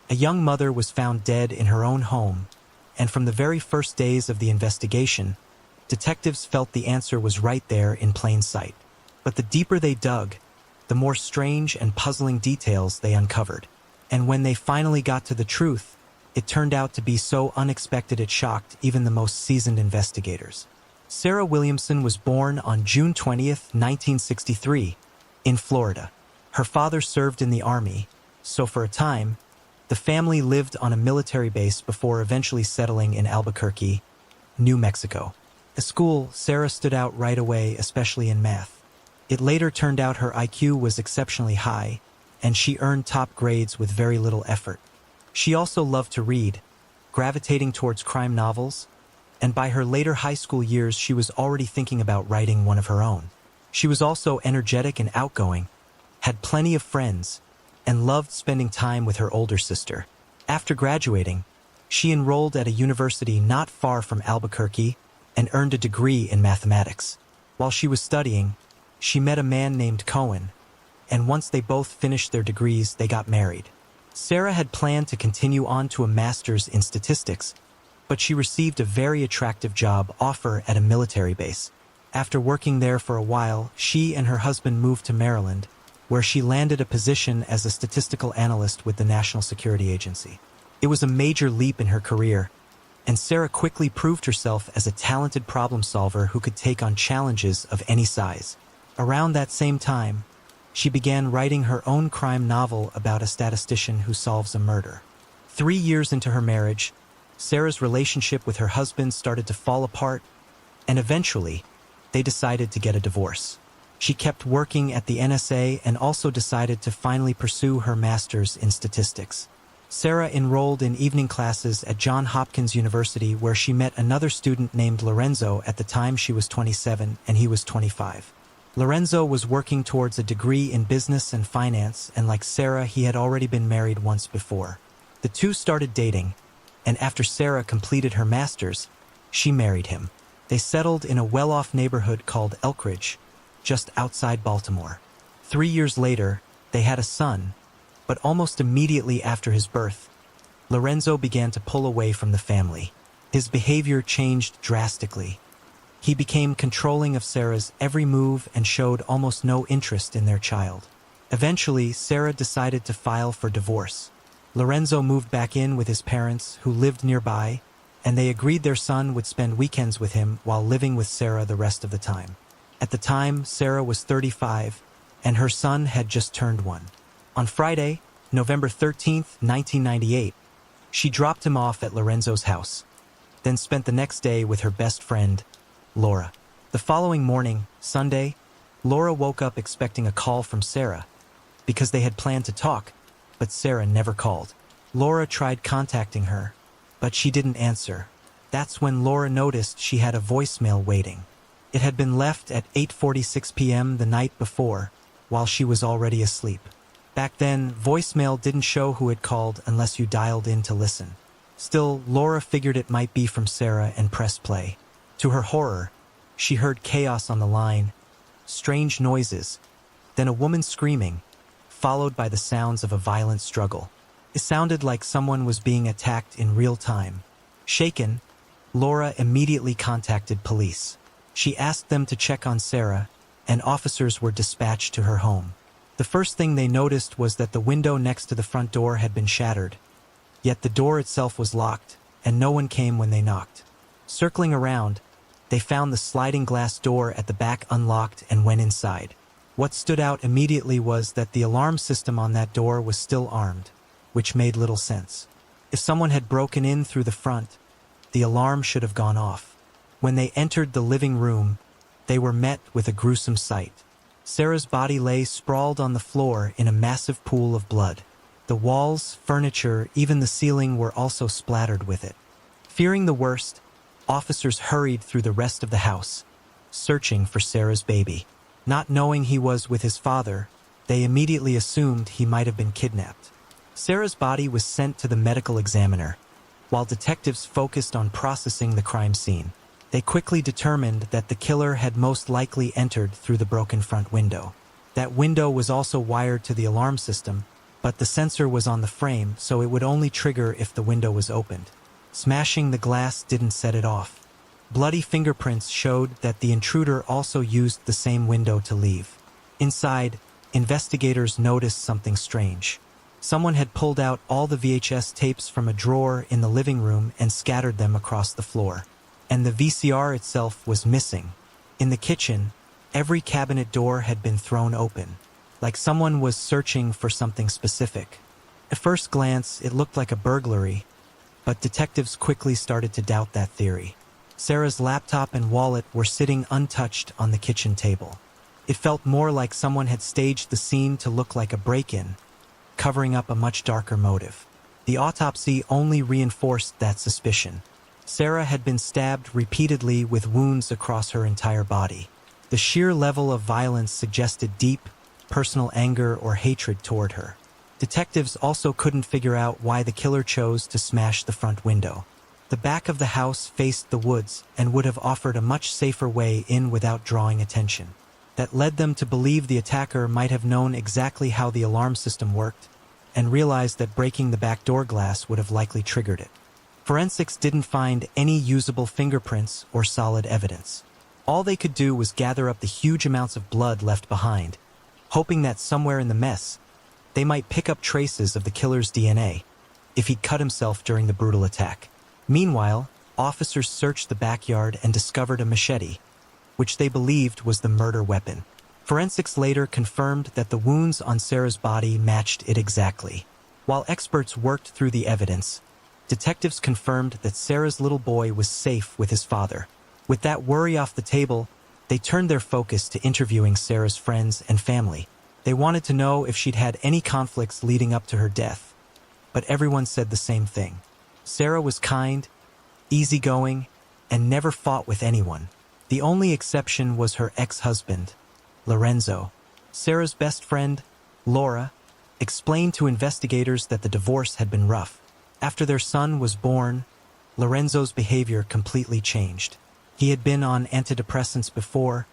A young mother was found dead in her own home, and from the very first days of the investigation, detectives felt the answer was right there in plain sight. But the deeper they dug, the more strange and puzzling details they uncovered. And when they finally got to the truth, it turned out to be so unexpected it shocked even the most seasoned investigators. Sarah Williamson was born on June 20th, 1963, in Florida. Her father served in the Army, so for a time, the family lived on a military base before eventually settling in Albuquerque, New Mexico. At school, Sarah stood out right away, especially in math. It later turned out her IQ was exceptionally high, and she earned top grades with very little effort. She also loved to read, gravitating towards crime novels, and by her later high school years she was already thinking about writing one of her own. She was also energetic and outgoing, had plenty of friends, and loved spending time with her older sister. After graduating, she enrolled at a university not far from Albuquerque and earned a degree in mathematics. While she was studying, she met a man named Cohen, and once they both finished their degrees, they got married. Sarah had planned to continue on to a master's in statistics, but she received a very attractive job offer at a military base. After working there for a while, she and her husband moved to Maryland, where she landed a position as a statistical analyst with the National Security Agency. It was a major leap in her career, and Sarah quickly proved herself as a talented problem solver who could take on challenges of any size. Around that same time, she began writing her own crime novel about a statistician who solves a murder. 3 years into her marriage, Sarah's relationship with her husband started to fall apart, and eventually, they decided to get a divorce. She kept working at the NSA and also decided to finally pursue her master's in statistics. Sarah enrolled in evening classes at Johns Hopkins University, where she met another student named Lorenzo. At the time she was 27 and he was 25. Lorenzo was working towards a degree in business and finance, and like Sarah, he had already been married once before. The two started dating, and after Sarah completed her master's, she married him. They settled in a well-off neighborhood called Elkridge, just outside Baltimore. 3 years later, they had a son, but almost immediately after his birth, Lorenzo began to pull away from the family. His behavior changed drastically. He became controlling of Sarah's every move and showed almost no interest in their child. Eventually, Sarah decided to file for divorce. Lorenzo moved back in with his parents, who lived nearby, and they agreed their son would spend weekends with him while living with Sarah the rest of the time. At the time, Sarah was 35, and her son had just turned 1. On Friday, November 13th, 1998, she dropped him off at Lorenzo's house, then spent the next day with her best friend, Laura. The following morning, Sunday, Laura woke up expecting a call from Sarah, because they had planned to talk, but Sarah never called. Laura tried contacting her, but she didn't answer. That's when Laura noticed she had a voicemail waiting. It had been left at 8:46 p.m. the night before, while she was already asleep. Back then, voicemail didn't show who had called unless you dialed in to listen. Still, Laura figured it might be from Sarah and pressed play. To her horror, she heard chaos on the line, strange noises, then a woman screaming, followed by the sounds of a violent struggle. It sounded like someone was being attacked in real time. Shaken, Laura immediately contacted police. She asked them to check on Sarah, and officers were dispatched to her home. The first thing they noticed was that the window next to the front door had been shattered, yet the door itself was locked, and no one came when they knocked. Circling around, they found the sliding glass door at the back unlocked and went inside. What stood out immediately was that the alarm system on that door was still armed, which made little sense. If someone had broken in through the front, the alarm should have gone off. When they entered the living room, they were met with a gruesome sight. Sarah's body lay sprawled on the floor in a massive pool of blood. The walls, furniture, even the ceiling were also splattered with it. Fearing the worst, officers hurried through the rest of the house, searching for Sarah's baby. Not knowing he was with his father, they immediately assumed he might have been kidnapped. Sarah's body was sent to the medical examiner, while detectives focused on processing the crime scene. They quickly determined that the killer had most likely entered through the broken front window. That window was also wired to the alarm system, but the sensor was on the frame, so it would only trigger if the window was opened. Smashing the glass didn't set it off. Bloody fingerprints showed that the intruder also used the same window to leave. Inside, investigators noticed something strange. Someone had pulled out all the VHS tapes from a drawer in the living room and scattered them across the floor. And the VCR itself was missing. In the kitchen, every cabinet door had been thrown open, like someone was searching for something specific. At first glance, it looked like a burglary, but detectives quickly started to doubt that theory. Sarah's laptop and wallet were sitting untouched on the kitchen table. It felt more like someone had staged the scene to look like a break-in, covering up a much darker motive. The autopsy only reinforced that suspicion. Sarah had been stabbed repeatedly with wounds across her entire body. The sheer level of violence suggested deep, personal anger or hatred toward her. Detectives also couldn't figure out why the killer chose to smash the front window. The back of the house faced the woods and would have offered a much safer way in without drawing attention. That led them to believe the attacker might have known exactly how the alarm system worked and realized that breaking the back door glass would have likely triggered it. Forensics didn't find any usable fingerprints or solid evidence. All they could do was gather up the huge amounts of blood left behind, hoping that somewhere in the mess, they might pick up traces of the killer's DNA if he'd cut himself during the brutal attack. Meanwhile, officers searched the backyard and discovered a machete, which they believed was the murder weapon. Forensics later confirmed that the wounds on Sarah's body matched it exactly. While experts worked through the evidence, detectives confirmed that Sarah's little boy was safe with his father. With that worry off the table, they turned their focus to interviewing Sarah's friends and family. They wanted to know if she'd had any conflicts leading up to her death. But everyone said the same thing. Sarah was kind, easygoing, and never fought with anyone. The only exception was her ex-husband, Lorenzo. Sarah's best friend, Laura, explained to investigators that the divorce had been rough. After their son was born, Lorenzo's behavior completely changed. He had been on antidepressants before,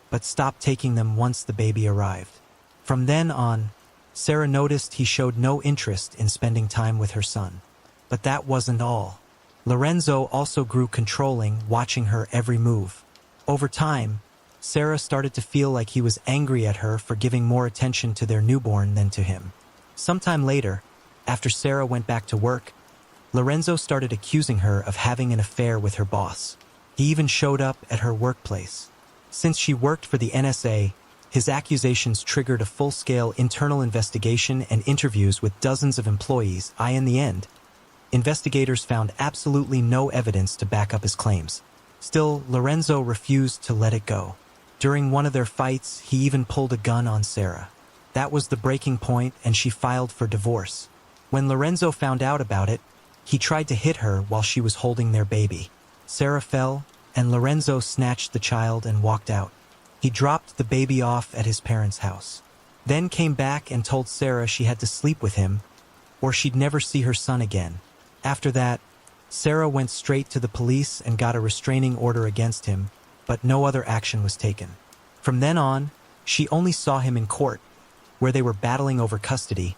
but stopped taking them once the baby arrived. From then on, Sarah noticed he showed no interest in spending time with her son. But that wasn't all. Lorenzo also grew controlling, watching her every move. Over time, Sarah started to feel like he was angry at her for giving more attention to their newborn than to him. Sometime later, after Sarah went back to work, Lorenzo started accusing her of having an affair with her boss. He even showed up at her workplace. Since she worked for the NSA, his accusations triggered a full-scale internal investigation and interviews with dozens of employees. In the end, investigators found absolutely no evidence to back up his claims. Still, Lorenzo refused to let it go. During one of their fights, he even pulled a gun on Sarah. That was the breaking point, and she filed for divorce. When Lorenzo found out about it, he tried to hit her while she was holding their baby. Sarah fell, and Lorenzo snatched the child and walked out. He dropped the baby off at his parents' house, then came back and told Sarah she had to sleep with him, or she'd never see her son again. After that, Sarah went straight to the police and got a restraining order against him, but no other action was taken. From then on, she only saw him in court, where they were battling over custody,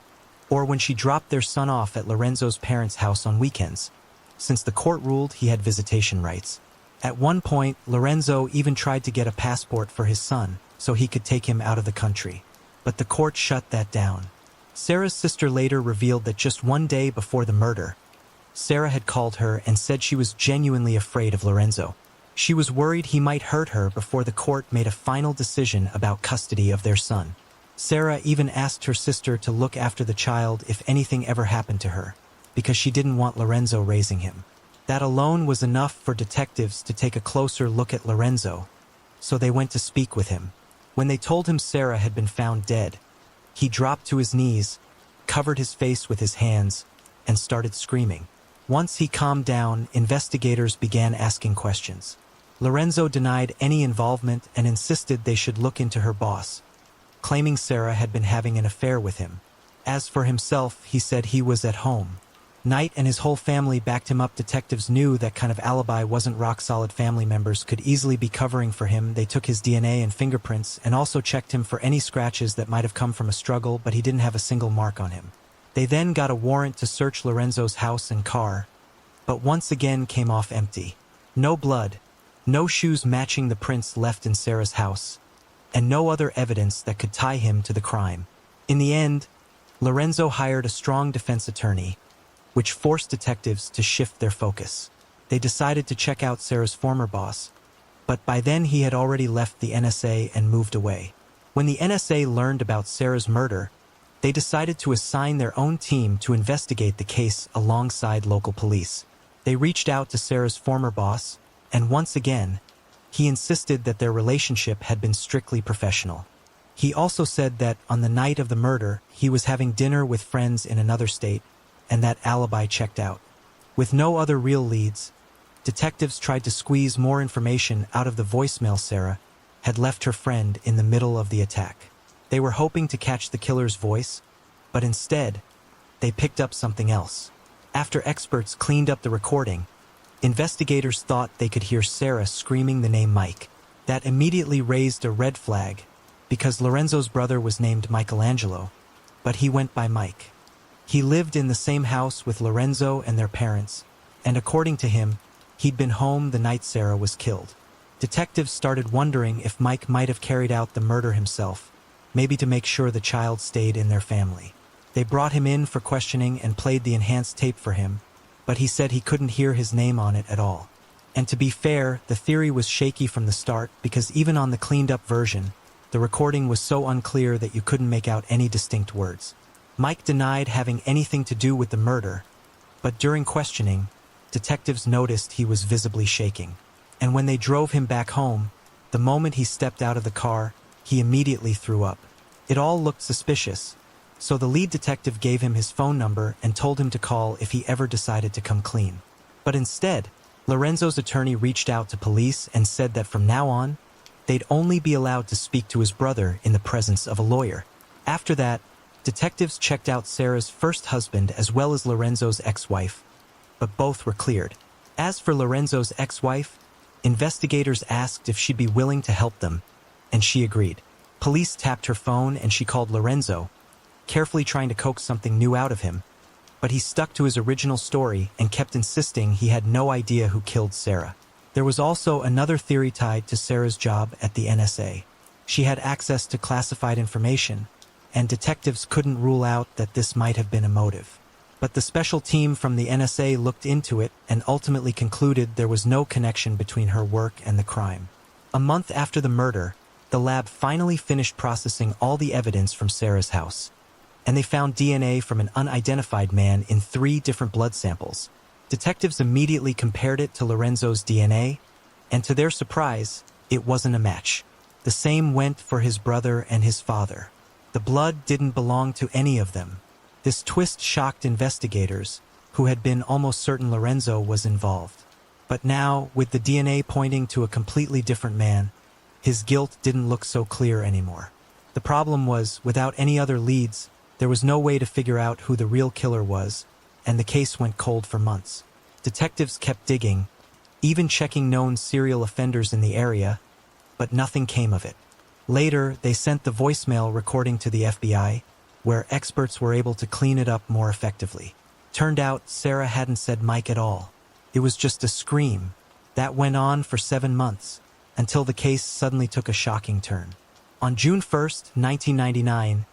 or when she dropped their son off at Lorenzo's parents' house on weekends, since the court ruled he had visitation rights. At one point, Lorenzo even tried to get a passport for his son so he could take him out of the country, but the court shut that down. Sarah's sister later revealed that just one day before the murder, Sarah had called her and said she was genuinely afraid of Lorenzo. She was worried he might hurt her before the court made a final decision about custody of their son. Sarah even asked her sister to look after the child if anything ever happened to her, because she didn't want Lorenzo raising him. That alone was enough for detectives to take a closer look at Lorenzo, so they went to speak with him. When they told him Sarah had been found dead, he dropped to his knees, covered his face with his hands, and started screaming. Once he calmed down, investigators began asking questions. Lorenzo denied any involvement and insisted they should look into her boss, claiming Sarah had been having an affair with him. As for himself, he said he was at home. Knight and his whole family backed him up. Detectives knew that kind of alibi wasn't rock-solid. Family members could easily be covering for him. They took his DNA and fingerprints and also checked him for any scratches that might have come from a struggle, but he didn't have a single mark on him. They then got a warrant to search Lorenzo's house and car, but once again came off empty. No blood, no shoes matching the prints left in Sarah's house, and no other evidence that could tie him to the crime. In the end, Lorenzo hired a strong defense attorney, which forced detectives to shift their focus. They decided to check out Sarah's former boss, but by then he had already left the NSA and moved away. When the NSA learned about Sarah's murder, they decided to assign their own team to investigate the case alongside local police. They reached out to Sarah's former boss, and once again, he insisted that their relationship had been strictly professional. He also said that on the night of the murder, he was having dinner with friends in another state, and that alibi checked out. With no other real leads, detectives tried to squeeze more information out of the voicemail Sarah had left her friend in the middle of the attack. They were hoping to catch the killer's voice, but instead, they picked up something else. After experts cleaned up the recording, investigators thought they could hear Sarah screaming the name Mike. That immediately raised a red flag, because Lorenzo's brother was named Michelangelo, but he went by Mike. He lived in the same house with Lorenzo and their parents, and according to him, he'd been home the night Sarah was killed. Detectives started wondering if Mike might have carried out the murder himself, maybe to make sure the child stayed in their family. They brought him in for questioning and played the enhanced tape for him, but he said he couldn't hear his name on it at all. And to be fair, the theory was shaky from the start because even on the cleaned-up version, the recording was so unclear that you couldn't make out any distinct words. Mike denied having anything to do with the murder, but during questioning, detectives noticed he was visibly shaking. And when they drove him back home, the moment he stepped out of the car, he immediately threw up. It all looked suspicious, so the lead detective gave him his phone number and told him to call if he ever decided to come clean. But instead, Lorenzo's attorney reached out to police and said that from now on, they'd only be allowed to speak to his brother in the presence of a lawyer. After that, detectives checked out Sarah's first husband as well as Lorenzo's ex-wife, but both were cleared. As for Lorenzo's ex-wife, investigators asked if she'd be willing to help them, and she agreed. Police tapped her phone and she called Lorenzo, carefully trying to coax something new out of him, but he stuck to his original story and kept insisting he had no idea who killed Sarah. There was also another theory tied to Sarah's job at the NSA. She had access to classified information, and detectives couldn't rule out that this might have been a motive. But the special team from the NSA looked into it and ultimately concluded there was no connection between her work and the crime. A month after the murder, the lab finally finished processing all the evidence from Sarah's house, and they found DNA from an unidentified man in 3 different blood samples. Detectives immediately compared it to Lorenzo's DNA, and to their surprise, it wasn't a match. The same went for his brother and his father. The blood didn't belong to any of them. This twist shocked investigators, who had been almost certain Lorenzo was involved. But now, with the DNA pointing to a completely different man, his guilt didn't look so clear anymore. The problem was, without any other leads, there was no way to figure out who the real killer was, and the case went cold for months. Detectives kept digging, even checking known serial offenders in the area, but nothing came of it. Later, they sent the voicemail recording to the FBI, where experts were able to clean it up more effectively. Turned out, Sarah hadn't said Mike at all. It was just a scream. That went on for 7 months, until the case suddenly took a shocking turn. On June 1st, 1999,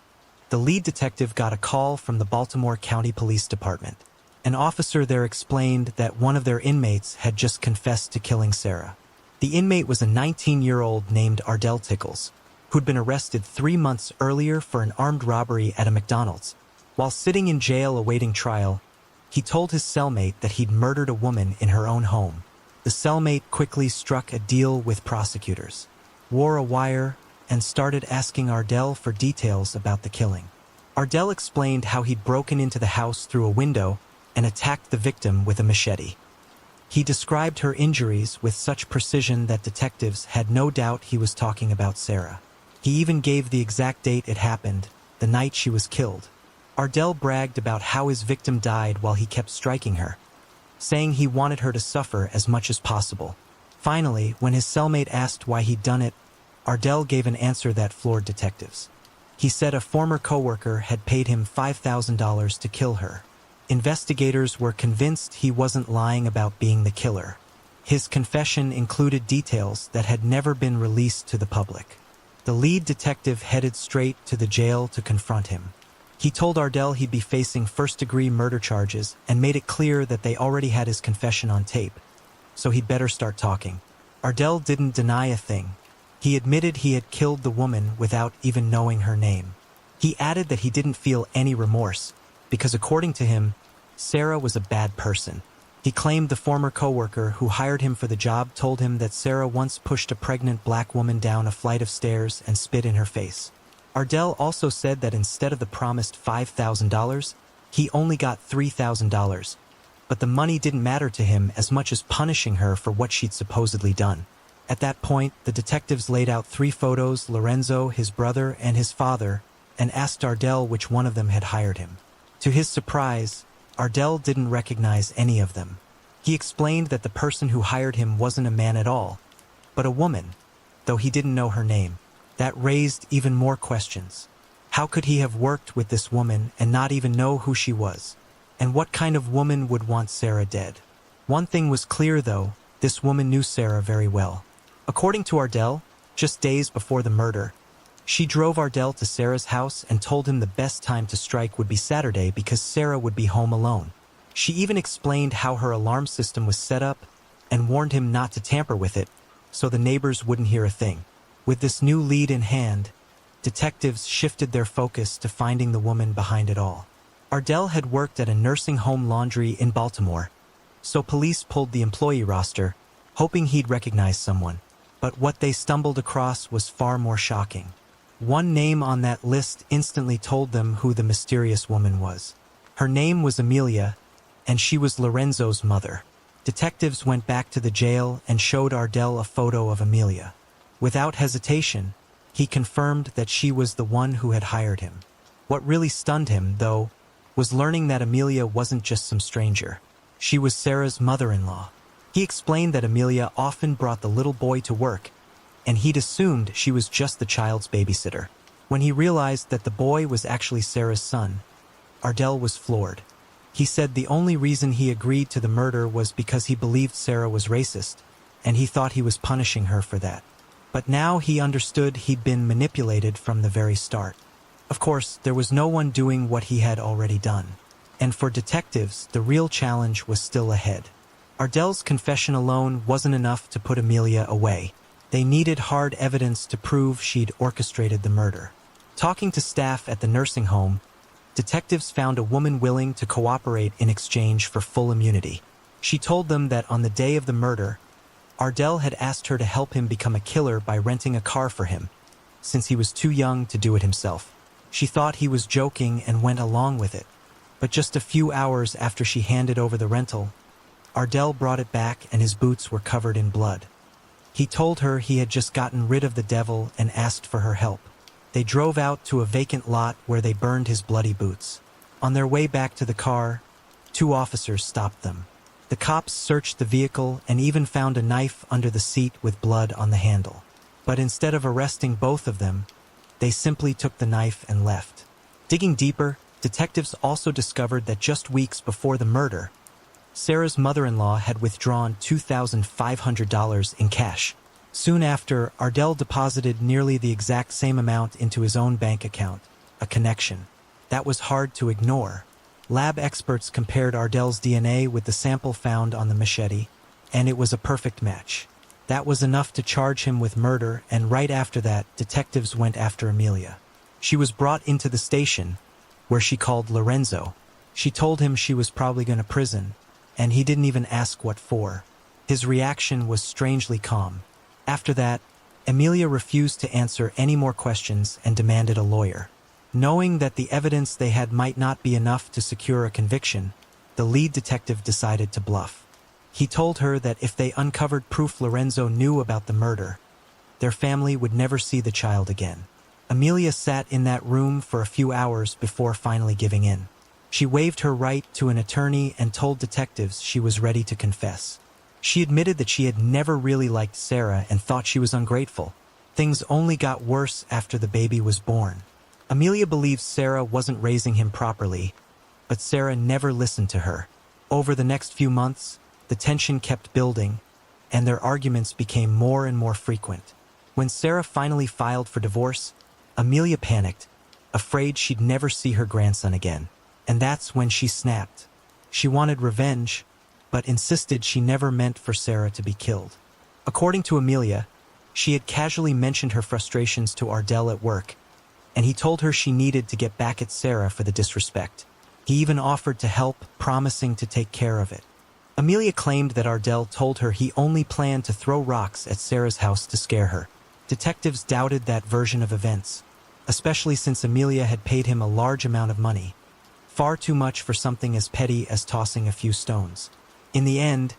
the lead detective got a call from the Baltimore County Police Department. An officer there explained that one of their inmates had just confessed to killing Sarah. The inmate was a 19-year-old named Ardell Tickles, who'd been arrested 3 months earlier for an armed robbery at a McDonald's. While sitting in jail awaiting trial, he told his cellmate that he'd murdered a woman in her own home. The cellmate quickly struck a deal with prosecutors, wore a wire, and started asking Ardell for details about the killing. Ardell explained how he'd broken into the house through a window and attacked the victim with a machete. He described her injuries with such precision that detectives had no doubt he was talking about Sarah. He even gave the exact date it happened, the night she was killed. Ardell bragged about how his victim died while he kept striking her, saying he wanted her to suffer as much as possible. Finally, when his cellmate asked why he'd done it, Ardell gave an answer that floored detectives. He said a former coworker had paid him $5,000 to kill her. Investigators were convinced he wasn't lying about being the killer. His confession included details that had never been released to the public. The lead detective headed straight to the jail to confront him. He told Ardell he'd be facing first-degree murder charges and made it clear that they already had his confession on tape, so he'd better start talking. Ardell didn't deny a thing. He admitted he had killed the woman without even knowing her name. He added that he didn't feel any remorse, because according to him, Sarah was a bad person. He claimed the former coworker who hired him for the job told him that Sarah once pushed a pregnant black woman down a flight of stairs and spit in her face. Ardell also said that instead of the promised $5,000, he only got $3,000, but the money didn't matter to him as much as punishing her for what she'd supposedly done. At that point, the detectives laid out 3 photos, Lorenzo, his brother, and his father, and asked Ardell which one of them had hired him. To his surprise, Ardell didn't recognize any of them. He explained that the person who hired him wasn't a man at all, but a woman, though he didn't know her name. That raised even more questions. How could he have worked with this woman and not even know who she was? And what kind of woman would want Sarah dead? One thing was clear, though: this woman knew Sarah very well. According to Ardell, just days before the murder, she drove Ardell to Sarah's house and told him the best time to strike would be Saturday because Sarah would be home alone. She even explained how her alarm system was set up and warned him not to tamper with it so the neighbors wouldn't hear a thing. With this new lead in hand, detectives shifted their focus to finding the woman behind it all. Ardell had worked at a nursing home laundry in Baltimore, so police pulled the employee roster, hoping he'd recognize someone. But what they stumbled across was far more shocking. One name on that list instantly told them who the mysterious woman was. Her name was Amelia, and she was Lorenzo's mother. Detectives went back to the jail and showed Ardell a photo of Amelia. Without hesitation, he confirmed that she was the one who had hired him. What really stunned him, though, was learning that Amelia wasn't just some stranger. She was Sarah's mother-in-law. He explained that Amelia often brought the little boy to work, and he'd assumed she was just the child's babysitter. When he realized that the boy was actually Sarah's son, Ardell was floored. He said the only reason he agreed to the murder was because he believed Sarah was racist, and he thought he was punishing her for that. But now he understood he'd been manipulated from the very start. Of course, there was no one doing what he had already done. And for detectives, the real challenge was still ahead. Ardell's confession alone wasn't enough to put Amelia away. They needed hard evidence to prove she'd orchestrated the murder. Talking to staff at the nursing home, detectives found a woman willing to cooperate in exchange for full immunity. She told them that on the day of the murder, Ardell had asked her to help him become a killer by renting a car for him, since he was too young to do it himself. She thought he was joking and went along with it. But just a few hours after she handed over the rental, Ardell brought it back and his boots were covered in blood. He told her he had just gotten rid of the devil and asked for her help. They drove out to a vacant lot where they burned his bloody boots. On their way back to the car, 2 officers stopped them. The cops searched the vehicle and even found a knife under the seat with blood on the handle. But instead of arresting both of them, they simply took the knife and left. Digging deeper, detectives also discovered that just weeks before the murder, Sarah's mother-in-law had withdrawn $2,500 in cash. Soon after, Ardell deposited nearly the exact same amount into his own bank account, a connection. That was hard to ignore. Lab experts compared Ardell's DNA with the sample found on the machete, and it was a perfect match. That was enough to charge him with murder, and right after that, detectives went after Amelia. She was brought into the station, where she called Lorenzo. She told him she was probably going to prison, and he didn't even ask what for. His reaction was strangely calm. After that, Amelia refused to answer any more questions and demanded a lawyer. Knowing that the evidence they had might not be enough to secure a conviction, the lead detective decided to bluff. He told her that if they uncovered proof Lorenzo knew about the murder, their family would never see the child again. Amelia sat in that room for a few hours before finally giving in. She waived her right to an attorney and told detectives she was ready to confess. She admitted that she had never really liked Sarah and thought she was ungrateful. Things only got worse after the baby was born. Amelia believes Sarah wasn't raising him properly, but Sarah never listened to her. Over the next few months, the tension kept building, and their arguments became more and more frequent. When Sarah finally filed for divorce, Amelia panicked, afraid she'd never see her grandson again. And that's when she snapped. She wanted revenge, but insisted she never meant for Sarah to be killed. According to Amelia, she had casually mentioned her frustrations to Ardell at work, and he told her she needed to get back at Sarah for the disrespect. He even offered to help, promising to take care of it. Amelia claimed that Ardell told her he only planned to throw rocks at Sarah's house to scare her. Detectives doubted that version of events, especially since Amelia had paid him a large amount of money. Far too much for something as petty as tossing a few stones. In the end,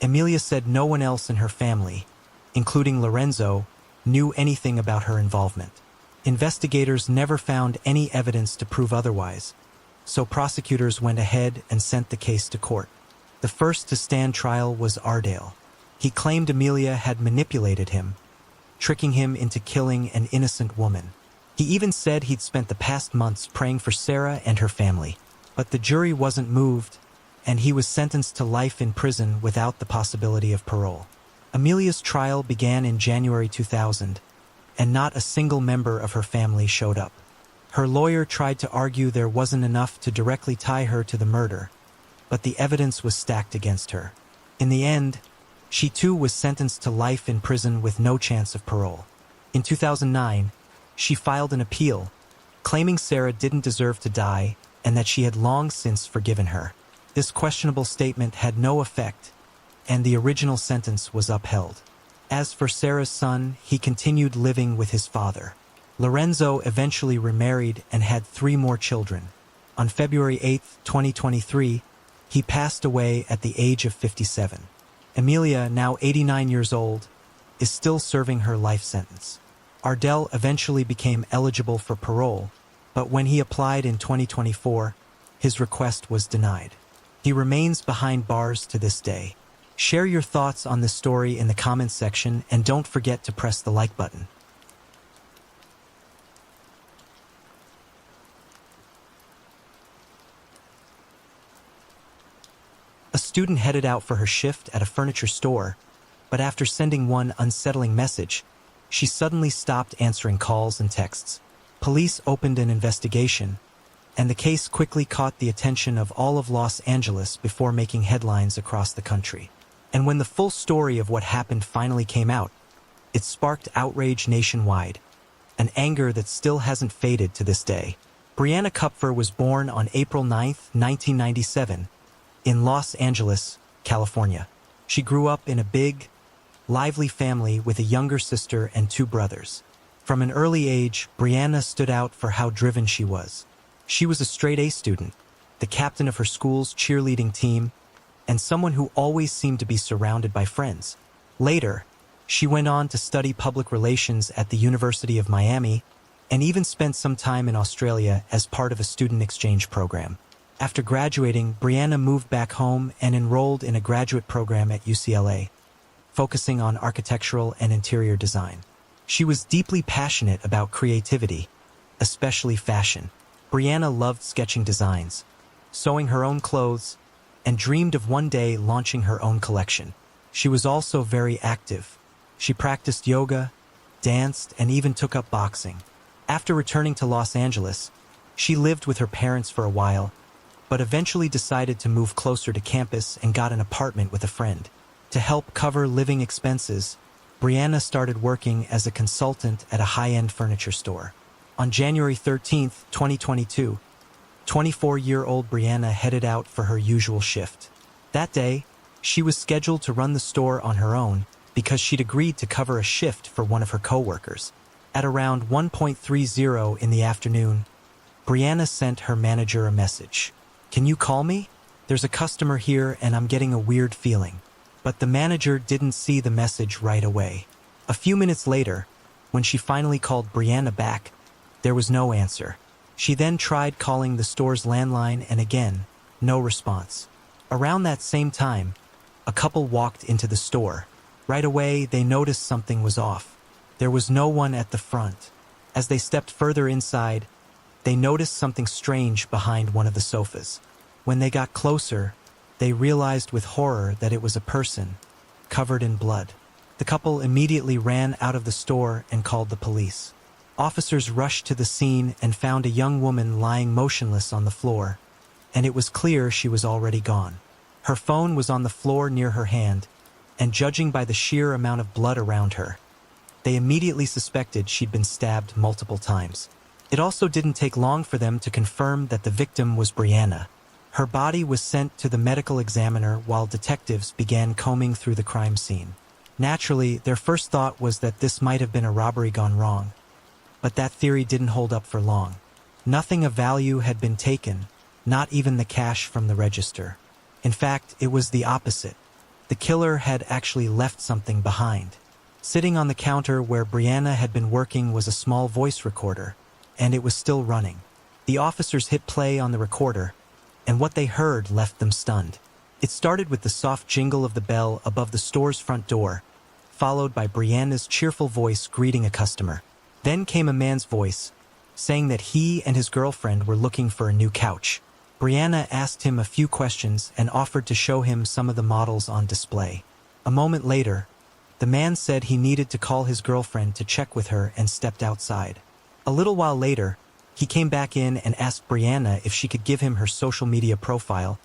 Amelia said no one else in her family, including Lorenzo, knew anything about her involvement. Investigators never found any evidence to prove otherwise, so prosecutors went ahead and sent the case to court. The first to stand trial was Ardell. He claimed Amelia had manipulated him, tricking him into killing an innocent woman. He even said he'd spent the past months praying for Sarah and her family. But the jury wasn't moved, and he was sentenced to life in prison without the possibility of parole. Amelia's trial began in January 2000, and not a single member of her family showed up. Her lawyer tried to argue there wasn't enough to directly tie her to the murder, but the evidence was stacked against her. In the end, she too was sentenced to life in prison with no chance of parole. In 2009, she filed an appeal, claiming Sarah didn't deserve to die and that she had long since forgiven her. This questionable statement had no effect, and the original sentence was upheld. As for Sarah's son, he continued living with his father. Lorenzo eventually remarried and had 3 more children. On February 8, 2023, he passed away at the age of 57. Amelia, now 89 years old, is still serving her life sentence. Ardell eventually became eligible for parole, but when he applied in 2024, his request was denied. He remains behind bars to this day. Share your thoughts on this story in the comments section, and don't forget to press the like button. A student headed out for her shift at a furniture store, but after sending one unsettling message, she suddenly stopped answering calls and texts. Police opened an investigation, and the case quickly caught the attention of all of Los Angeles before making headlines across the country. And when the full story of what happened finally came out, it sparked outrage nationwide, an anger that still hasn't faded to this day. Brianna Kupfer was born on April 9, 1997, in Los Angeles, California. She grew up in a big, lively family with a younger sister and 2 brothers. From an early age, Brianna stood out for how driven she was. She was a straight-A student, the captain of her school's cheerleading team, and someone who always seemed to be surrounded by friends. Later, she went on to study public relations at the University of Miami and even spent some time in Australia as part of a student exchange program. After graduating, Brianna moved back home and enrolled in a graduate program at UCLA, focusing on architectural and interior design. She was deeply passionate about creativity, especially fashion. Brianna loved sketching designs, sewing her own clothes, and dreamed of one day launching her own collection. She was also very active. She practiced yoga, danced, and even took up boxing. After returning to Los Angeles, she lived with her parents for a while, but eventually decided to move closer to campus and got an apartment with a friend. To help cover living expenses, Brianna started working as a consultant at a high-end furniture store. On January 13, 2022, 24-year-old Brianna headed out for her usual shift. That day, she was scheduled to run the store on her own because she'd agreed to cover a shift for one of her coworkers. At around 1:30 in the afternoon, Brianna sent her manager a message. "Can you call me? There's a customer here and I'm getting a weird feeling." But the manager didn't see the message right away. A few minutes later, when she finally called Brianna back, there was no answer. She then tried calling the store's landline and again, no response. Around that same time, a couple walked into the store. Right away, they noticed something was off. There was no one at the front. As they stepped further inside, they noticed something strange behind one of the sofas. When they got closer, they realized with horror that it was a person, covered in blood. The couple immediately ran out of the store and called the police. Officers rushed to the scene and found a young woman lying motionless on the floor, and it was clear she was already gone. Her phone was on the floor near her hand, and judging by the sheer amount of blood around her, they immediately suspected she'd been stabbed multiple times. It also didn't take long for them to confirm that the victim was Brianna. Her body was sent to the medical examiner while detectives began combing through the crime scene. Naturally, their first thought was that this might have been a robbery gone wrong, but that theory didn't hold up for long. Nothing of value had been taken, not even the cash from the register. In fact, it was the opposite. The killer had actually left something behind. Sitting on the counter where Brianna had been working was a small voice recorder, and it was still running. The officers hit play on the recorder, and what they heard left them stunned. It started with the soft jingle of the bell above the store's front door, followed by Brianna's cheerful voice greeting a customer. Then came a man's voice, saying that he and his girlfriend were looking for a new couch. Brianna asked him a few questions and offered to show him some of the models on display. A moment later, the man said he needed to call his girlfriend to check with her and stepped outside. A little while later, he came back in and asked Brianna if she could give him her social media profile,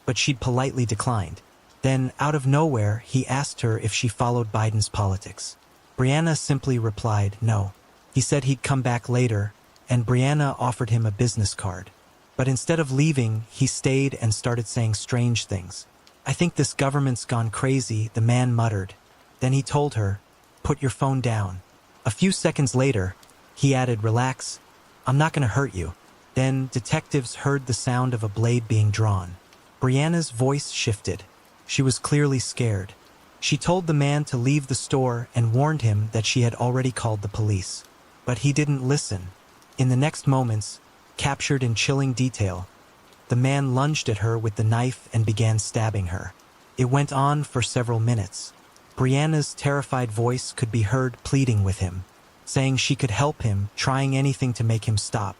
but she'd politely declined. Then, out of nowhere, he asked her if she followed Biden's politics. Brianna simply replied no. He said he'd come back later, and Brianna offered him a business card. But instead of leaving, he stayed and started saying strange things. "I think this government's gone crazy," the man muttered. Then he told her, "Put your phone down." A few seconds later, he added, "Relax, I'm not going to hurt you." Then detectives heard the sound of a blade being drawn. Brianna's voice shifted. She was clearly scared. She told the man to leave the store and warned him that she had already called the police. But he didn't listen. In the next moments, captured in chilling detail, the man lunged at her with the knife and began stabbing her. It went on for several minutes. Brianna's terrified voice could be heard pleading with him, saying she could help him, trying anything to make him stop.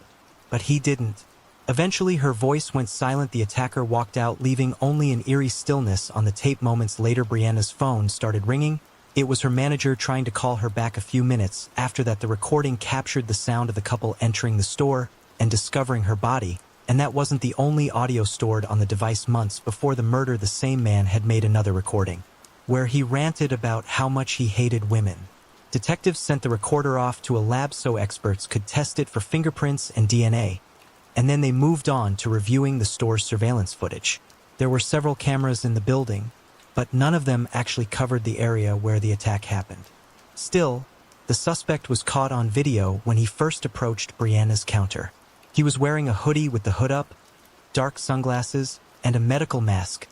But he didn't. Eventually her voice went silent. The attacker walked out, leaving only an eerie stillness on the tape. Moments later, Brianna's phone started ringing. It was her manager trying to call her back. A few minutes after that, the recording captured the sound of the couple entering the store and discovering her body, and that wasn't the only audio stored on the device. Months before the murder, the same man had made another recording, where he ranted about how much he hated women. Detectives sent the recorder off to a lab so experts could test it for fingerprints and DNA, and then they moved on to reviewing the store's surveillance footage. There were several cameras in the building, but none of them actually covered the area where the attack happened. Still, the suspect was caught on video when he first approached Brianna's counter. He was wearing a hoodie with the hood up, dark sunglasses, and a medical mask,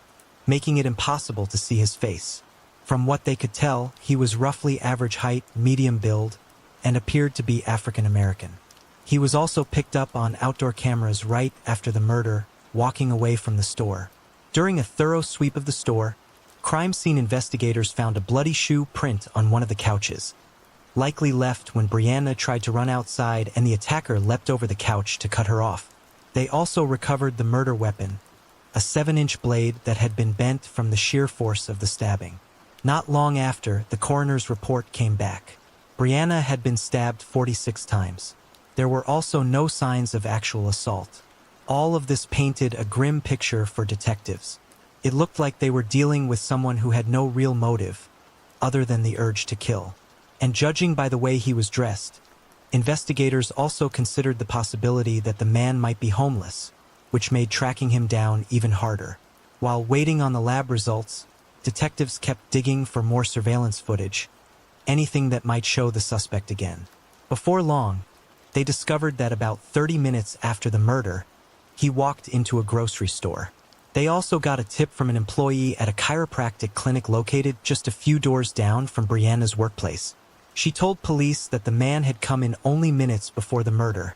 making it impossible to see his face. From what they could tell, he was roughly average height, medium build, and appeared to be African American. He was also picked up on outdoor cameras right after the murder, walking away from the store. During a thorough sweep of the store, crime scene investigators found a bloody shoe print on one of the couches, likely left when Brianna tried to run outside and the attacker leapt over the couch to cut her off. They also recovered the murder weapon, a 7-inch blade that had been bent from the sheer force of the stabbing. Not long after, the coroner's report came back. Brianna had been stabbed 46 times. There were also no signs of actual assault. All of this painted a grim picture for detectives. It looked like they were dealing with someone who had no real motive, other than the urge to kill. And judging by the way he was dressed, investigators also considered the possibility that the man might be homeless, which made tracking him down even harder. While waiting on the lab results, detectives kept digging for more surveillance footage, anything that might show the suspect again. Before long, they discovered that about 30 minutes after the murder, he walked into a grocery store. They also got a tip from an employee at a chiropractic clinic located just a few doors down from Brianna's workplace. She told police that the man had come in only minutes before the murder,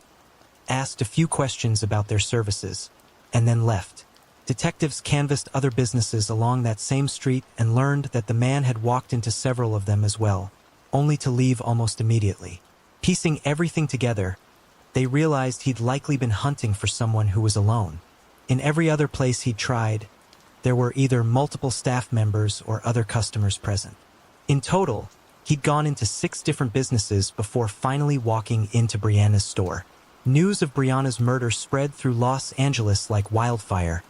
asked a few questions about their services, and then left. Detectives canvassed other businesses along that same street and learned that the man had walked into several of them as well, only to leave almost immediately. Piecing everything together, they realized he'd likely been hunting for someone who was alone. In every other place he'd tried, there were either multiple staff members or other customers present. In total, he'd gone into 6 different businesses before finally walking into Brianna's store. News of Brianna's murder spread through Los Angeles like wildfire,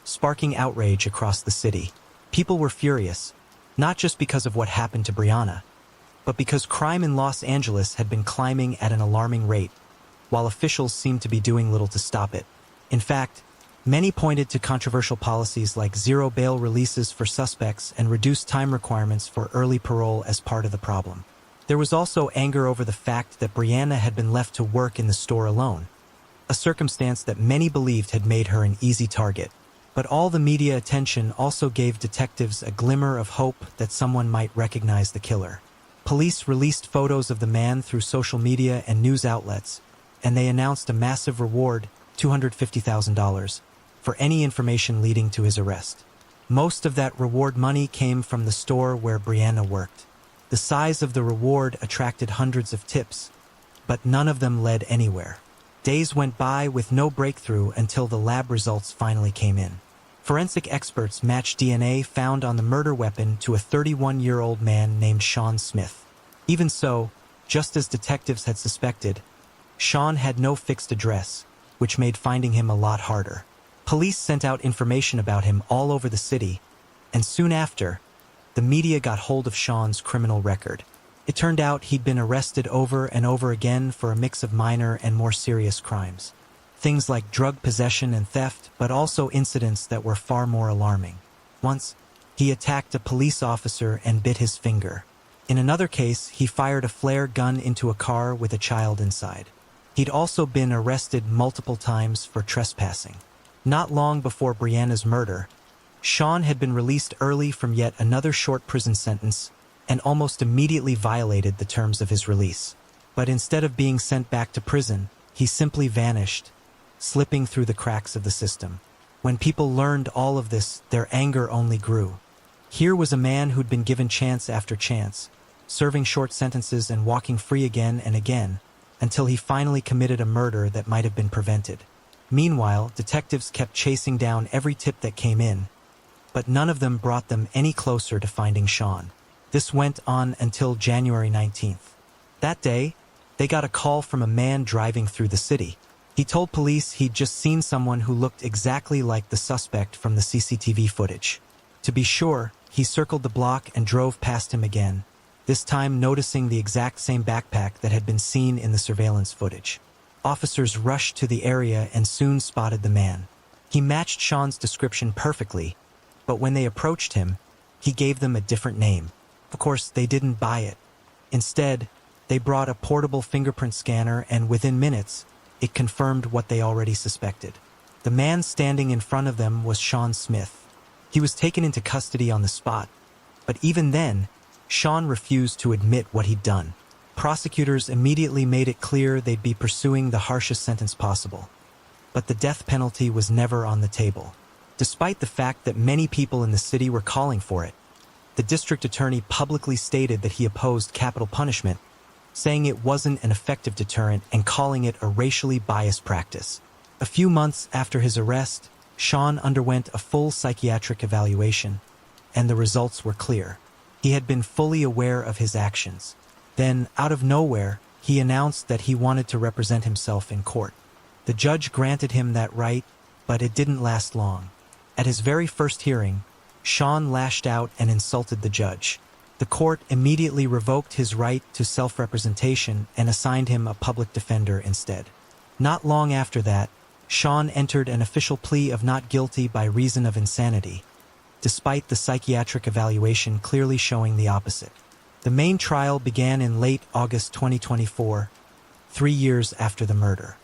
sparking outrage across the city. People were furious, not just because of what happened to Brianna, but because crime in Los Angeles had been climbing at an alarming rate, while officials seemed to be doing little to stop it. In fact, many pointed to controversial policies like zero bail releases for suspects and reduced time requirements for early parole as part of the problem. There was also anger over the fact that Brianna had been left to work in the store alone, a circumstance that many believed had made her an easy target. But all the media attention also gave detectives a glimmer of hope that someone might recognize the killer. Police released photos of the man through social media and news outlets, and they announced a massive reward, $250,000, for any information leading to his arrest. Most of that reward money came from the store where Brianna worked. The size of the reward attracted hundreds of tips, but none of them led anywhere. Days went by with no breakthrough until the lab results finally came in. Forensic experts matched DNA found on the murder weapon to a 31-year-old man named Sean Smith. Even so, just as detectives had suspected, Sean had no fixed address, which made finding him a lot harder. Police sent out information about him all over the city, and soon after, the media got hold of Sean's criminal record. It turned out he'd been arrested over and over again for a mix of minor and more serious crimes. Things like drug possession and theft, but also incidents that were far more alarming. Once, he attacked a police officer and bit his finger. In another case, he fired a flare gun into a car with a child inside. He'd also been arrested multiple times for trespassing. Not long before Brianna's murder, Sean had been released early from yet another short prison sentence and almost immediately violated the terms of his release. But instead of being sent back to prison, he simply vanished, slipping through the cracks of the system. When people learned all of this, their anger only grew. Here was a man who'd been given chance after chance, serving short sentences and walking free again and again, until he finally committed a murder that might have been prevented. Meanwhile, detectives kept chasing down every tip that came in, but none of them brought them any closer to finding Sean. This went on until January 19th. That day, they got a call from a man driving through the city. He told police he'd just seen someone who looked exactly like the suspect from the CCTV footage. To be sure, he circled the block and drove past him again, this time noticing the exact same backpack that had been seen in the surveillance footage. Officers rushed to the area and soon spotted the man. He matched Sean's description perfectly, but when they approached him, he gave them a different name. Of course, they didn't buy it. Instead, they brought a portable fingerprint scanner, and within minutes, it confirmed what they already suspected. The man standing in front of them was Sean Smith. He was taken into custody on the spot, but even then, Sean refused to admit what he'd done. Prosecutors immediately made it clear they'd be pursuing the harshest sentence possible. But the death penalty was never on the table. Despite the fact that many people in the city were calling for it, the district attorney publicly stated that he opposed capital punishment, saying it wasn't an effective deterrent and calling it a racially biased practice. A few months after his arrest, Sean underwent a full psychiatric evaluation, and the results were clear. He had been fully aware of his actions. Then, out of nowhere, he announced that he wanted to represent himself in court. The judge granted him that right, but it didn't last long. At his very first hearing, Sean lashed out and insulted the judge. The court immediately revoked his right to self-representation and assigned him a public defender instead. Not long after that, Sean entered an official plea of not guilty by reason of insanity, despite the psychiatric evaluation clearly showing the opposite. The main trial began in late August 2024, 3 years after the murder.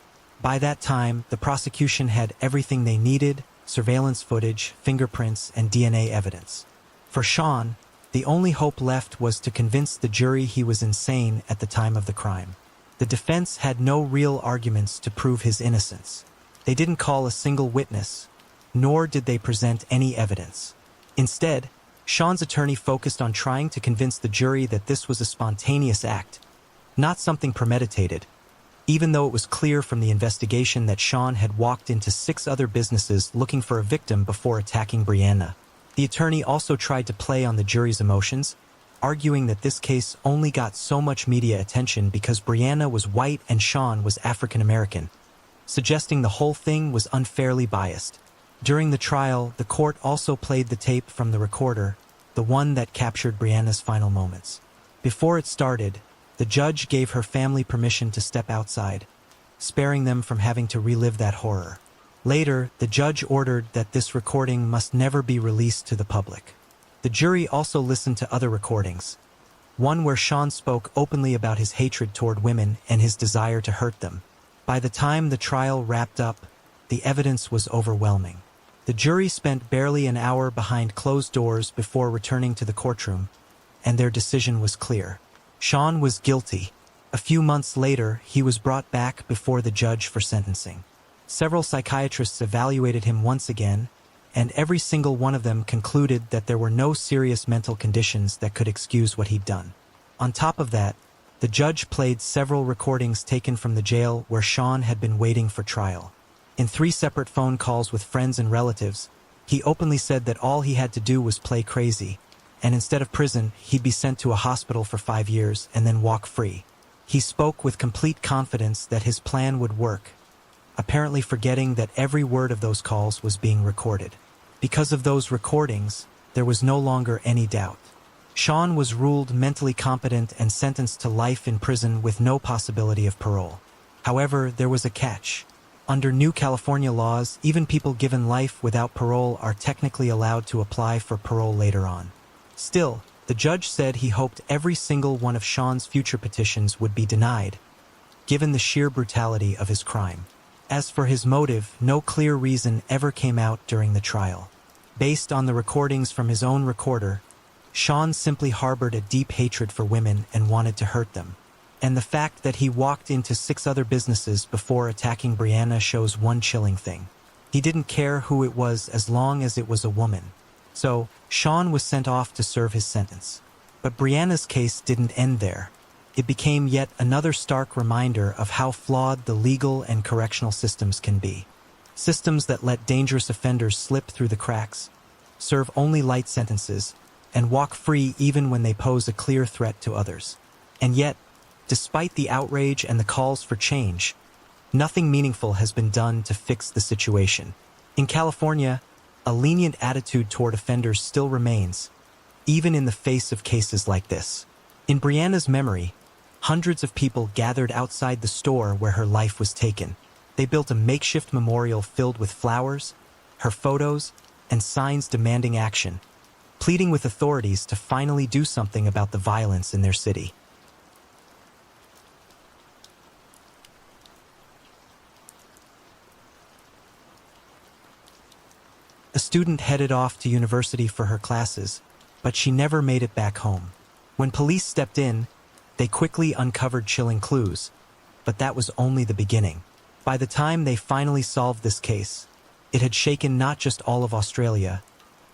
By that time, the prosecution had everything they needed: surveillance footage, fingerprints, and DNA evidence. For Sean, the only hope left was to convince the jury he was insane at the time of the crime. The defense had no real arguments to prove his innocence. They didn't call a single witness, nor did they present any evidence. Instead, Sean's attorney focused on trying to convince the jury that this was a spontaneous act, not something premeditated, even though it was clear from the investigation that Sean had walked into 6 other businesses looking for a victim before attacking Brianna. The attorney also tried to play on the jury's emotions, arguing that this case only got so much media attention because Brianna was white and Sean was African American, suggesting the whole thing was unfairly biased. During the trial, the court also played the tape from the recorder, the one that captured Brianna's final moments. Before it started, the judge gave her family permission to step outside, sparing them from having to relive that horror. Later, the judge ordered that this recording must never be released to the public. The jury also listened to other recordings, one where Sean spoke openly about his hatred toward women and his desire to hurt them. By the time the trial wrapped up, the evidence was overwhelming. The jury spent barely an hour behind closed doors before returning to the courtroom, and their decision was clear. Sean was guilty. A few months later, he was brought back before the judge for sentencing. Several psychiatrists evaluated him once again, and every single one of them concluded that there were no serious mental conditions that could excuse what he'd done. On top of that, the judge played several recordings taken from the jail where Sean had been waiting for trial. In 3 separate phone calls with friends and relatives, he openly said that all he had to do was play crazy, and instead of prison, he'd be sent to a hospital for 5 years and then walk free. He spoke with complete confidence that his plan would work, apparently forgetting that every word of those calls was being recorded. Because of those recordings, there was no longer any doubt. Sean was ruled mentally competent and sentenced to life in prison with no possibility of parole. However, there was a catch. Under new California laws, even people given life without parole are technically allowed to apply for parole later on. Still, the judge said he hoped every single one of Sean's future petitions would be denied, given the sheer brutality of his crime. As for his motive, no clear reason ever came out during the trial. Based on the recordings from his own recorder, Sean simply harbored a deep hatred for women and wanted to hurt them. And the fact that he walked into 6 other businesses before attacking Brianna shows one chilling thing. He didn't care who it was as long as it was a woman. So, Sean was sent off to serve his sentence. But Brianna's case didn't end there. It became yet another stark reminder of how flawed the legal and correctional systems can be. Systems that let dangerous offenders slip through the cracks, serve only light sentences, and walk free even when they pose a clear threat to others. And yet, despite the outrage and the calls for change, nothing meaningful has been done to fix the situation. In California, a lenient attitude toward offenders still remains, even in the face of cases like this. In Brianna's memory, hundreds of people gathered outside the store where her life was taken. They built a makeshift memorial filled with flowers, her photos, and signs demanding action, pleading with authorities to finally do something about the violence in their city. A student headed off to university for her classes, but she never made it back home. When police stepped in, they quickly uncovered chilling clues, but that was only the beginning. By the time they finally solved this case, it had shaken not just all of Australia,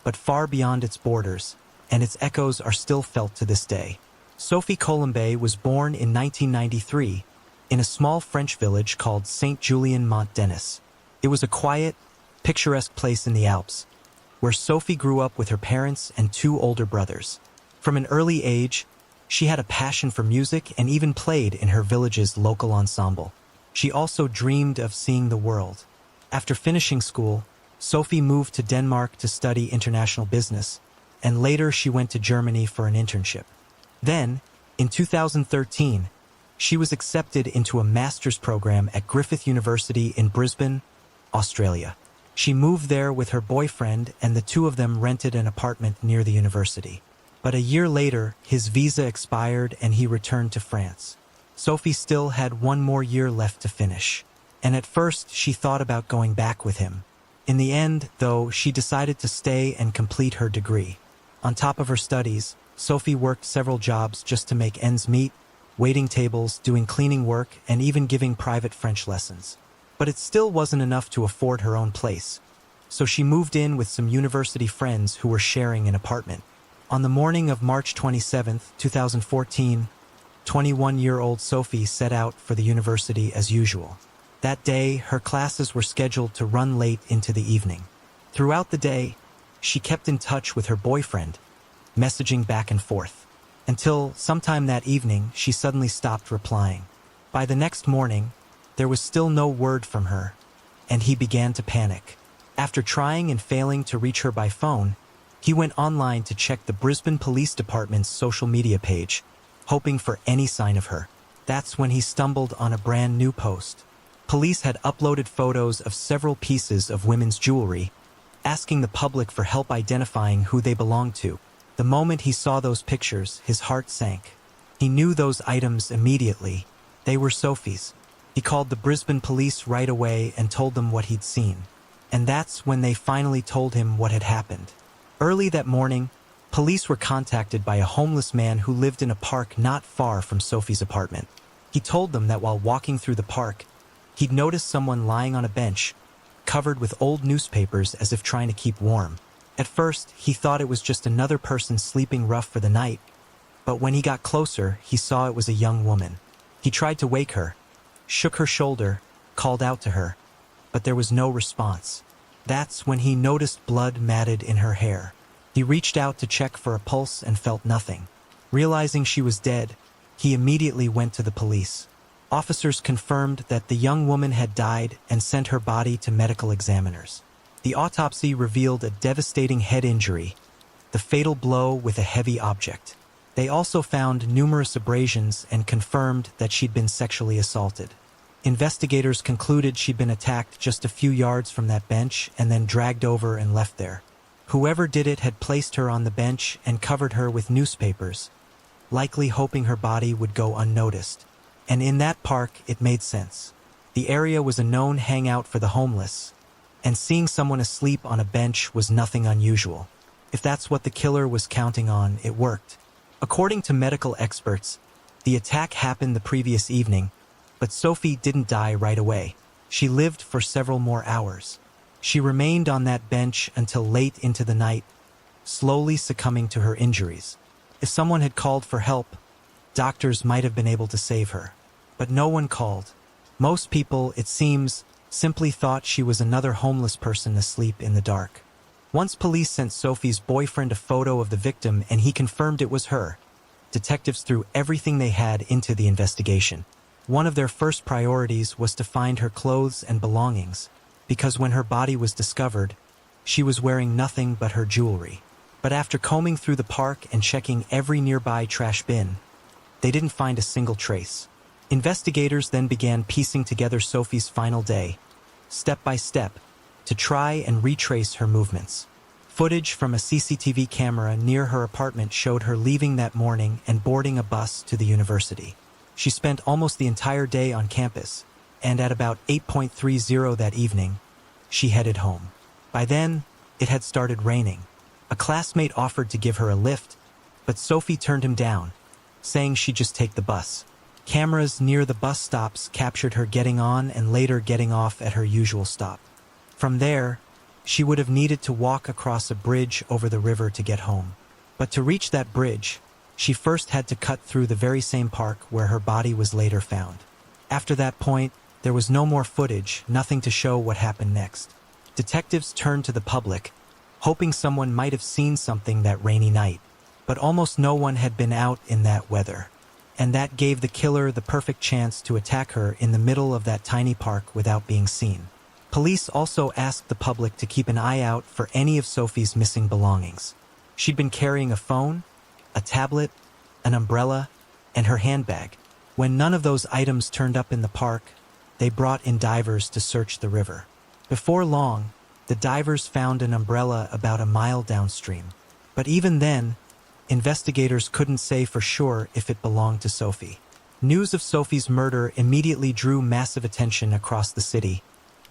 but far beyond its borders, and its echoes are still felt to this day. Sophie Colombe was born in 1993 in a small French village called Saint-Julien-Mont-Denis. It was a quiet, picturesque place in the Alps, where Sophie grew up with her parents and 2 older brothers. From an early age, she had a passion for music and even played in her village's local ensemble. She also dreamed of seeing the world. After finishing school, Sophie moved to Denmark to study international business, and later she went to Germany for an internship. Then, in 2013, she was accepted into a master's program at Griffith University in Brisbane, Australia. She moved there with her boyfriend, and the 2 of them rented an apartment near the university. But a year later, his visa expired and he returned to France. Sophie still had 1 more year left to finish, and at first she thought about going back with him. In the end, though, she decided to stay and complete her degree. On top of her studies, Sophie worked several jobs just to make ends meet, waiting tables, doing cleaning work, and even giving private French lessons. But it still wasn't enough to afford her own place, so she moved in with some university friends who were sharing an apartment. On the morning of March 27, 2014, 21-year-old Sophie set out for the university as usual. That day, her classes were scheduled to run late into the evening. Throughout the day, she kept in touch with her boyfriend, messaging back and forth. Until sometime that evening, she suddenly stopped replying. By the next morning, there was still no word from her, and he began to panic. After trying and failing to reach her by phone, he went online to check the Brisbane Police Department's social media page, hoping for any sign of her. That's when he stumbled on a brand new post. Police had uploaded photos of several pieces of women's jewelry, asking the public for help identifying who they belonged to. The moment he saw those pictures, his heart sank. He knew those items immediately. They were Sophie's. He called the Brisbane police right away and told them what he'd seen. And that's when they finally told him what had happened. Early that morning, police were contacted by a homeless man who lived in a park not far from Sophie's apartment. He told them that while walking through the park, he'd noticed someone lying on a bench, covered with old newspapers as if trying to keep warm. At first, he thought it was just another person sleeping rough for the night, but when he got closer, he saw it was a young woman. He tried to wake her, shook her shoulder, called out to her, but there was no response. That's when he noticed blood matted in her hair. He reached out to check for a pulse and felt nothing. Realizing she was dead, he immediately went to the police. Officers confirmed that the young woman had died and sent her body to medical examiners. The autopsy revealed a devastating head injury, the fatal blow with a heavy object. They also found numerous abrasions and confirmed that she'd been sexually assaulted. Investigators concluded she'd been attacked just a few yards from that bench and then dragged over and left there. Whoever did it had placed her on the bench and covered her with newspapers, likely hoping her body would go unnoticed. And in that park, it made sense. The area was a known hangout for the homeless, and seeing someone asleep on a bench was nothing unusual. If that's what the killer was counting on, it worked. According to medical experts, the attack happened the previous evening, but Sophie didn't die right away. She lived for several more hours. She remained on that bench until late into the night, slowly succumbing to her injuries. If someone had called for help, doctors might have been able to save her. But no one called. Most people, it seems, simply thought she was another homeless person asleep in the dark. Once police sent Sophie's boyfriend a photo of the victim and he confirmed it was her, detectives threw everything they had into the investigation. One of their first priorities was to find her clothes and belongings, because when her body was discovered, she was wearing nothing but her jewelry. But after combing through the park and checking every nearby trash bin, they didn't find a single trace. Investigators then began piecing together Sophie's final day, step by step, to try and retrace her movements. Footage from a CCTV camera near her apartment showed her leaving that morning and boarding a bus to the university. She spent almost the entire day on campus, and at about 8:30 that evening, she headed home. By then, it had started raining. A classmate offered to give her a lift, but Sophie turned him down, saying she'd just take the bus. Cameras near the bus stops captured her getting on and later getting off at her usual stop. From there, she would have needed to walk across a bridge over the river to get home. But to reach that bridge, she first had to cut through the very same park where her body was later found. After that point, there was no more footage, nothing to show what happened next. Detectives turned to the public, hoping someone might have seen something that rainy night. But almost no one had been out in that weather. And that gave the killer the perfect chance to attack her in the middle of that tiny park without being seen. Police also asked the public to keep an eye out for any of Sophie's missing belongings. She'd been carrying a phone, a tablet, an umbrella, and her handbag. When none of those items turned up in the park, they brought in divers to search the river. Before long, the divers found an umbrella about a mile downstream. But even then, investigators couldn't say for sure if it belonged to Sophie. News of Sophie's murder immediately drew massive attention across the city,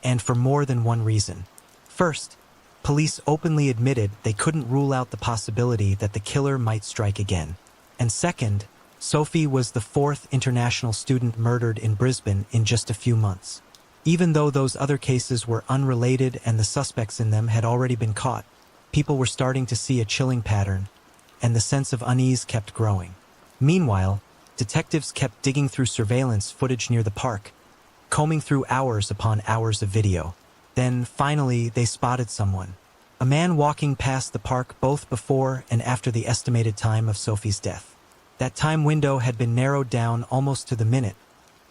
and for more than one reason. First, police openly admitted they couldn't rule out the possibility that the killer might strike again. And second, Sophie was the fourth international student murdered in Brisbane in just a few months. Even though those other cases were unrelated and the suspects in them had already been caught, people were starting to see a chilling pattern, and the sense of unease kept growing. Meanwhile, Detectives kept digging through surveillance footage near the park, combing through hours upon hours of video. Then, finally, they spotted someone. A man walking past the park both before and after the estimated time of Sophie's death. That time window had been narrowed down almost to the minute,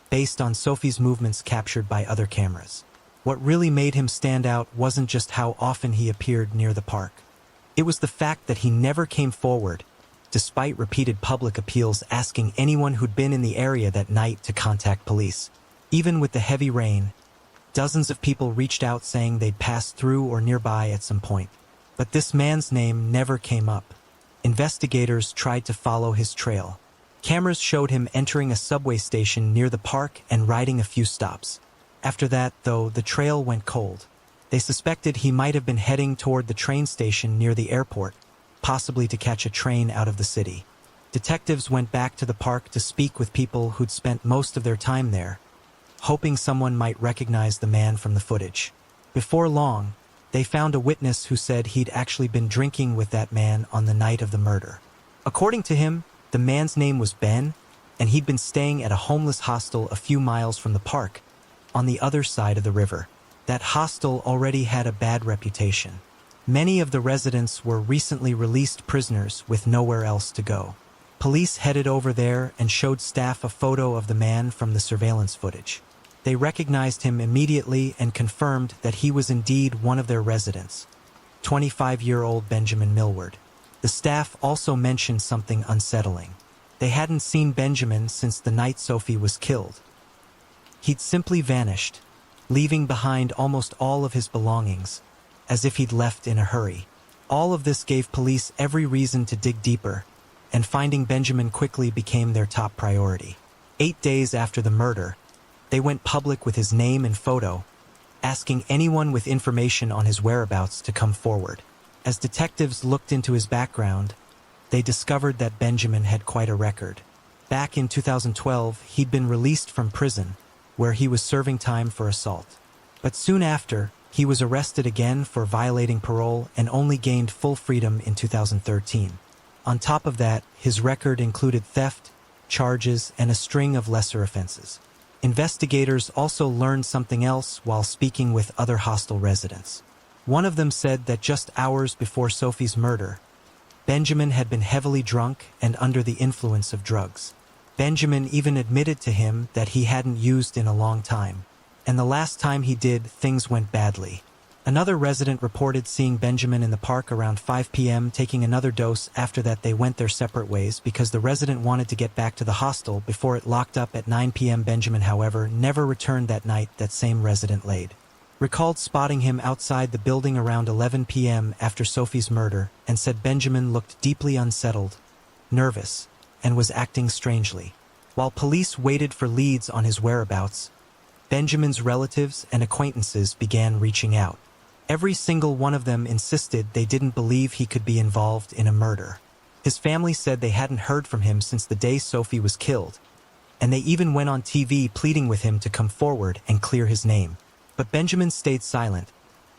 based on Sophie's movements captured by other cameras. What really made him stand out wasn't just how often he appeared near the park. It was the fact that he never came forward, despite repeated public appeals asking anyone who'd been in the area that night to contact police. Even with the heavy rain, dozens of people reached out saying they'd passed through or nearby at some point. But this man's name never came up. Investigators tried to follow his trail. Cameras showed him entering a subway station near the park and riding a few stops. After that, though, the trail went cold. They suspected he might have been heading toward the train station near the airport, possibly to catch a train out of the city. Detectives went back to the park to speak with people who'd spent most of their time there, hoping someone might recognize the man from the footage. Before long, they found a witness who said he'd actually been drinking with that man on the night of the murder. According to him, the man's name was Ben, and he'd been staying at a homeless hostel a few miles from the park, on the other side of the river. That hostel already had a bad reputation. Many of the residents were recently released prisoners with nowhere else to go. Police headed over there and showed staff a photo of the man from the surveillance footage. They recognized him immediately and confirmed that he was indeed one of their residents, 25-year-old Benjamin Millward. The staff also mentioned something unsettling. They hadn't seen Benjamin since the night Sophie was killed. He'd simply vanished, leaving behind almost all of his belongings, as if he'd left in a hurry. All of this gave police every reason to dig deeper, and finding Benjamin quickly became their top priority. 8 days after the murder, they went public with his name and photo, asking anyone with information on his whereabouts to come forward. As detectives looked into his background, they discovered that Benjamin had quite a record. Back in 2012, he'd been released from prison, where he was serving time for assault. But soon after, he was arrested again for violating parole and only gained full freedom in 2013. On top of that, his record included theft, charges, and a string of lesser offenses. Investigators also learned something else while speaking with other hostel residents. One of them said that just hours before Sophie's murder, Benjamin had been heavily drunk and under the influence of drugs. Benjamin even admitted to him that he hadn't used in a long time, and the last time he did, things went badly. Another resident reported seeing Benjamin in the park around 5 p.m. taking another dose. After that, they went their separate ways because the resident wanted to get back to the hostel before it locked up at 9 p.m. Benjamin, however, never returned that night. That same resident recalled spotting him outside the building around 11 p.m. after Sophie's murder and said Benjamin looked deeply unsettled, nervous, and was acting strangely. While police waited for leads on his whereabouts, Benjamin's relatives and acquaintances began reaching out. Every single one of them insisted they didn't believe he could be involved in a murder. His family said they hadn't heard from him since the day Sophie was killed, and they even went on TV pleading with him to come forward and clear his name. But Benjamin stayed silent,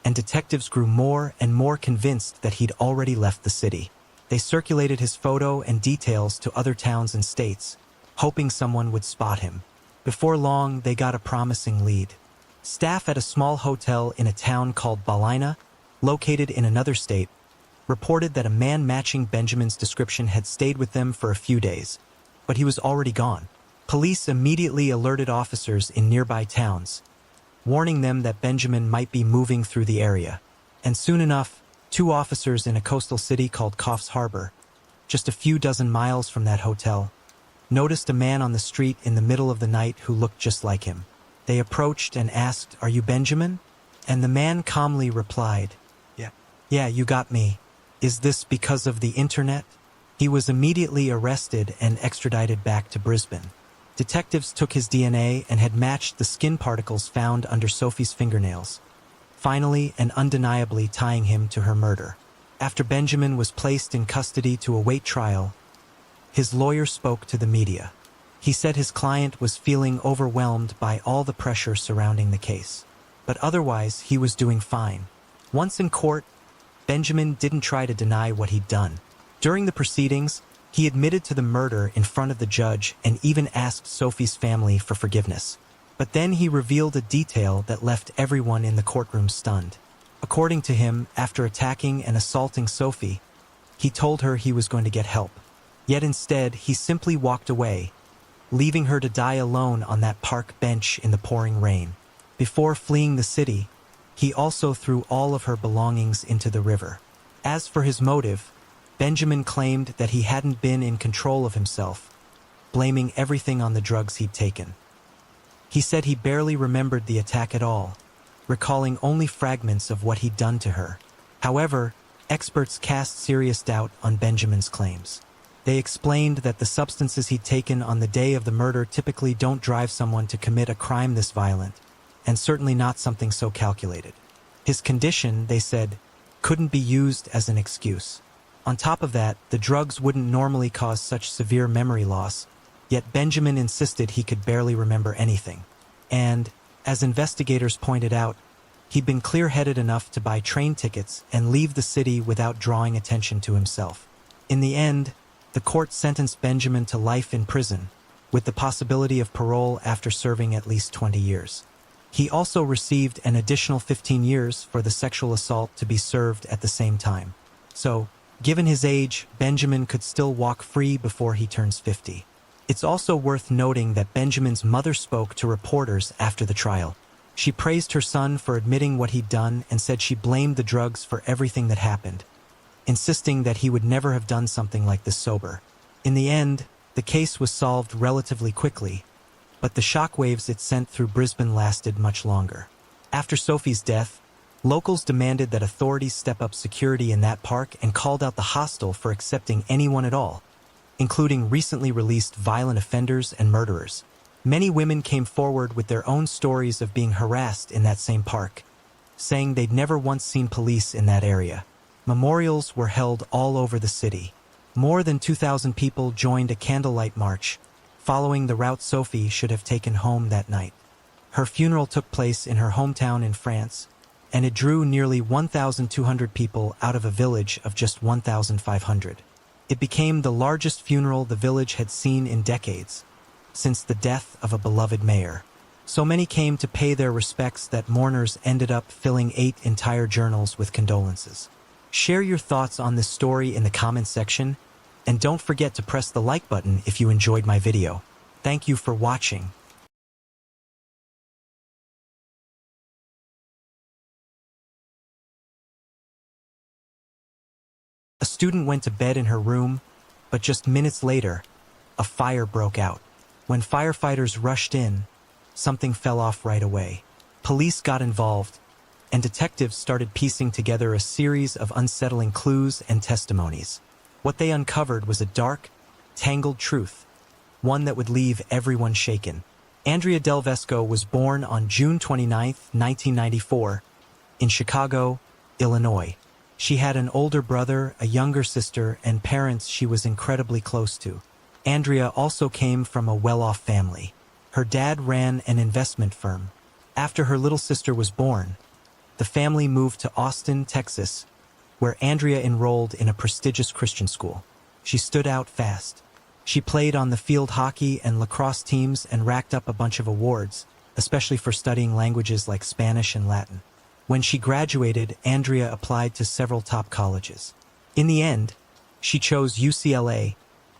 and detectives grew more and more convinced that he'd already left the city. They circulated his photo and details to other towns and states, hoping someone would spot him. Before long, they got a promising lead. Staff at a small hotel in a town called Balina, located in another state, reported that a man matching Benjamin's description had stayed with them for a few days, but he was already gone. Police immediately alerted officers in nearby towns, warning them that Benjamin might be moving through the area. And soon enough, 2 officers in a coastal city called Coffs Harbour, just a few dozen miles from that hotel, noticed a man on the street in the middle of the night who looked just like him. They approached and asked, "Are you Benjamin?" And the man calmly replied, Yeah, you got me. Is this because of the internet?" He was immediately arrested and extradited back to Brisbane. Detectives took his DNA and had matched the skin particles found under Sophie's fingernails, finally and undeniably tying him to her murder. After Benjamin was placed in custody to await trial, his lawyer spoke to the media. He said his client was feeling overwhelmed by all the pressure surrounding the case, but otherwise he was doing fine. Once in court, Benjamin didn't try to deny what he'd done. During the proceedings, He admitted to the murder in front of the judge and even asked Sophie's family for forgiveness. But then he revealed a detail that left everyone in the courtroom stunned. According to him, after attacking and assaulting Sophie, he told her he was going to get help. Yet instead, he simply walked away, leaving her to die alone on that park bench in the pouring rain. Before fleeing the city, he also threw all of her belongings into the river. As for his motive, Benjamin claimed that he hadn't been in control of himself, blaming everything on the drugs he'd taken. He said he barely remembered the attack at all, recalling only fragments of what he'd done to her. However, experts cast serious doubt on Benjamin's claims. They explained that the substances he'd taken on the day of the murder typically don't drive someone to commit a crime this violent, and certainly not something so calculated. His condition, they said, couldn't be used as an excuse. On top of that, the drugs wouldn't normally cause such severe memory loss, yet Benjamin insisted he could barely remember anything. And, as investigators pointed out, he'd been clear-headed enough to buy train tickets and leave the city without drawing attention to himself. In the end, the court sentenced Benjamin to life in prison, with the possibility of parole after serving at least 20 years. He also received an additional 15 years for the sexual assault to be served at the same time. So, given his age, Benjamin could still walk free before he turns 50. It's also worth noting that Benjamin's mother spoke to reporters after the trial. She praised her son for admitting what he'd done and said she blamed the drugs for everything that happened, insisting that he would never have done something like this sober. In the end, the case was solved relatively quickly, but the shockwaves it sent through Brisbane lasted much longer. After Sophie's death, locals demanded that authorities step up security in that park and called out the hostel for accepting anyone at all, including recently released violent offenders and murderers. Many women came forward with their own stories of being harassed in that same park, saying they'd never once seen police in that area. Memorials were held all over the city. More than 2,000 people joined a candlelight march, following the route Sophie should have taken home that night. Her funeral took place in her hometown in France, and it drew nearly 1,200 people out of a village of just 1,500. It became the largest funeral the village had seen in decades, since the death of a beloved mayor. So many came to pay their respects that mourners ended up filling 8 entire journals with condolences. Share your thoughts on this story in the comments section, and don't forget to press the like button if you enjoyed my video. Thank you for watching. A student went to bed in her room, but just minutes later, a fire broke out. When firefighters rushed in, something fell off right away. Police got involved, and detectives started piecing together a series of unsettling clues and testimonies. What they uncovered was a dark, tangled truth, one that would leave everyone shaken. Andrea Del Vesco was born on June 29, 1994, in Chicago, Illinois. She had an older brother, a younger sister, and parents she was incredibly close to. Andrea also came from a well-off family. Her dad ran an investment firm. After her little sister was born, the family moved to Austin, Texas, where Andrea enrolled in a prestigious Christian school. She stood out fast. She played on the field hockey and lacrosse teams and racked up a bunch of awards, especially for studying languages like Spanish and Latin. When she graduated, Andrea applied to several top colleges. In the end, she chose UCLA,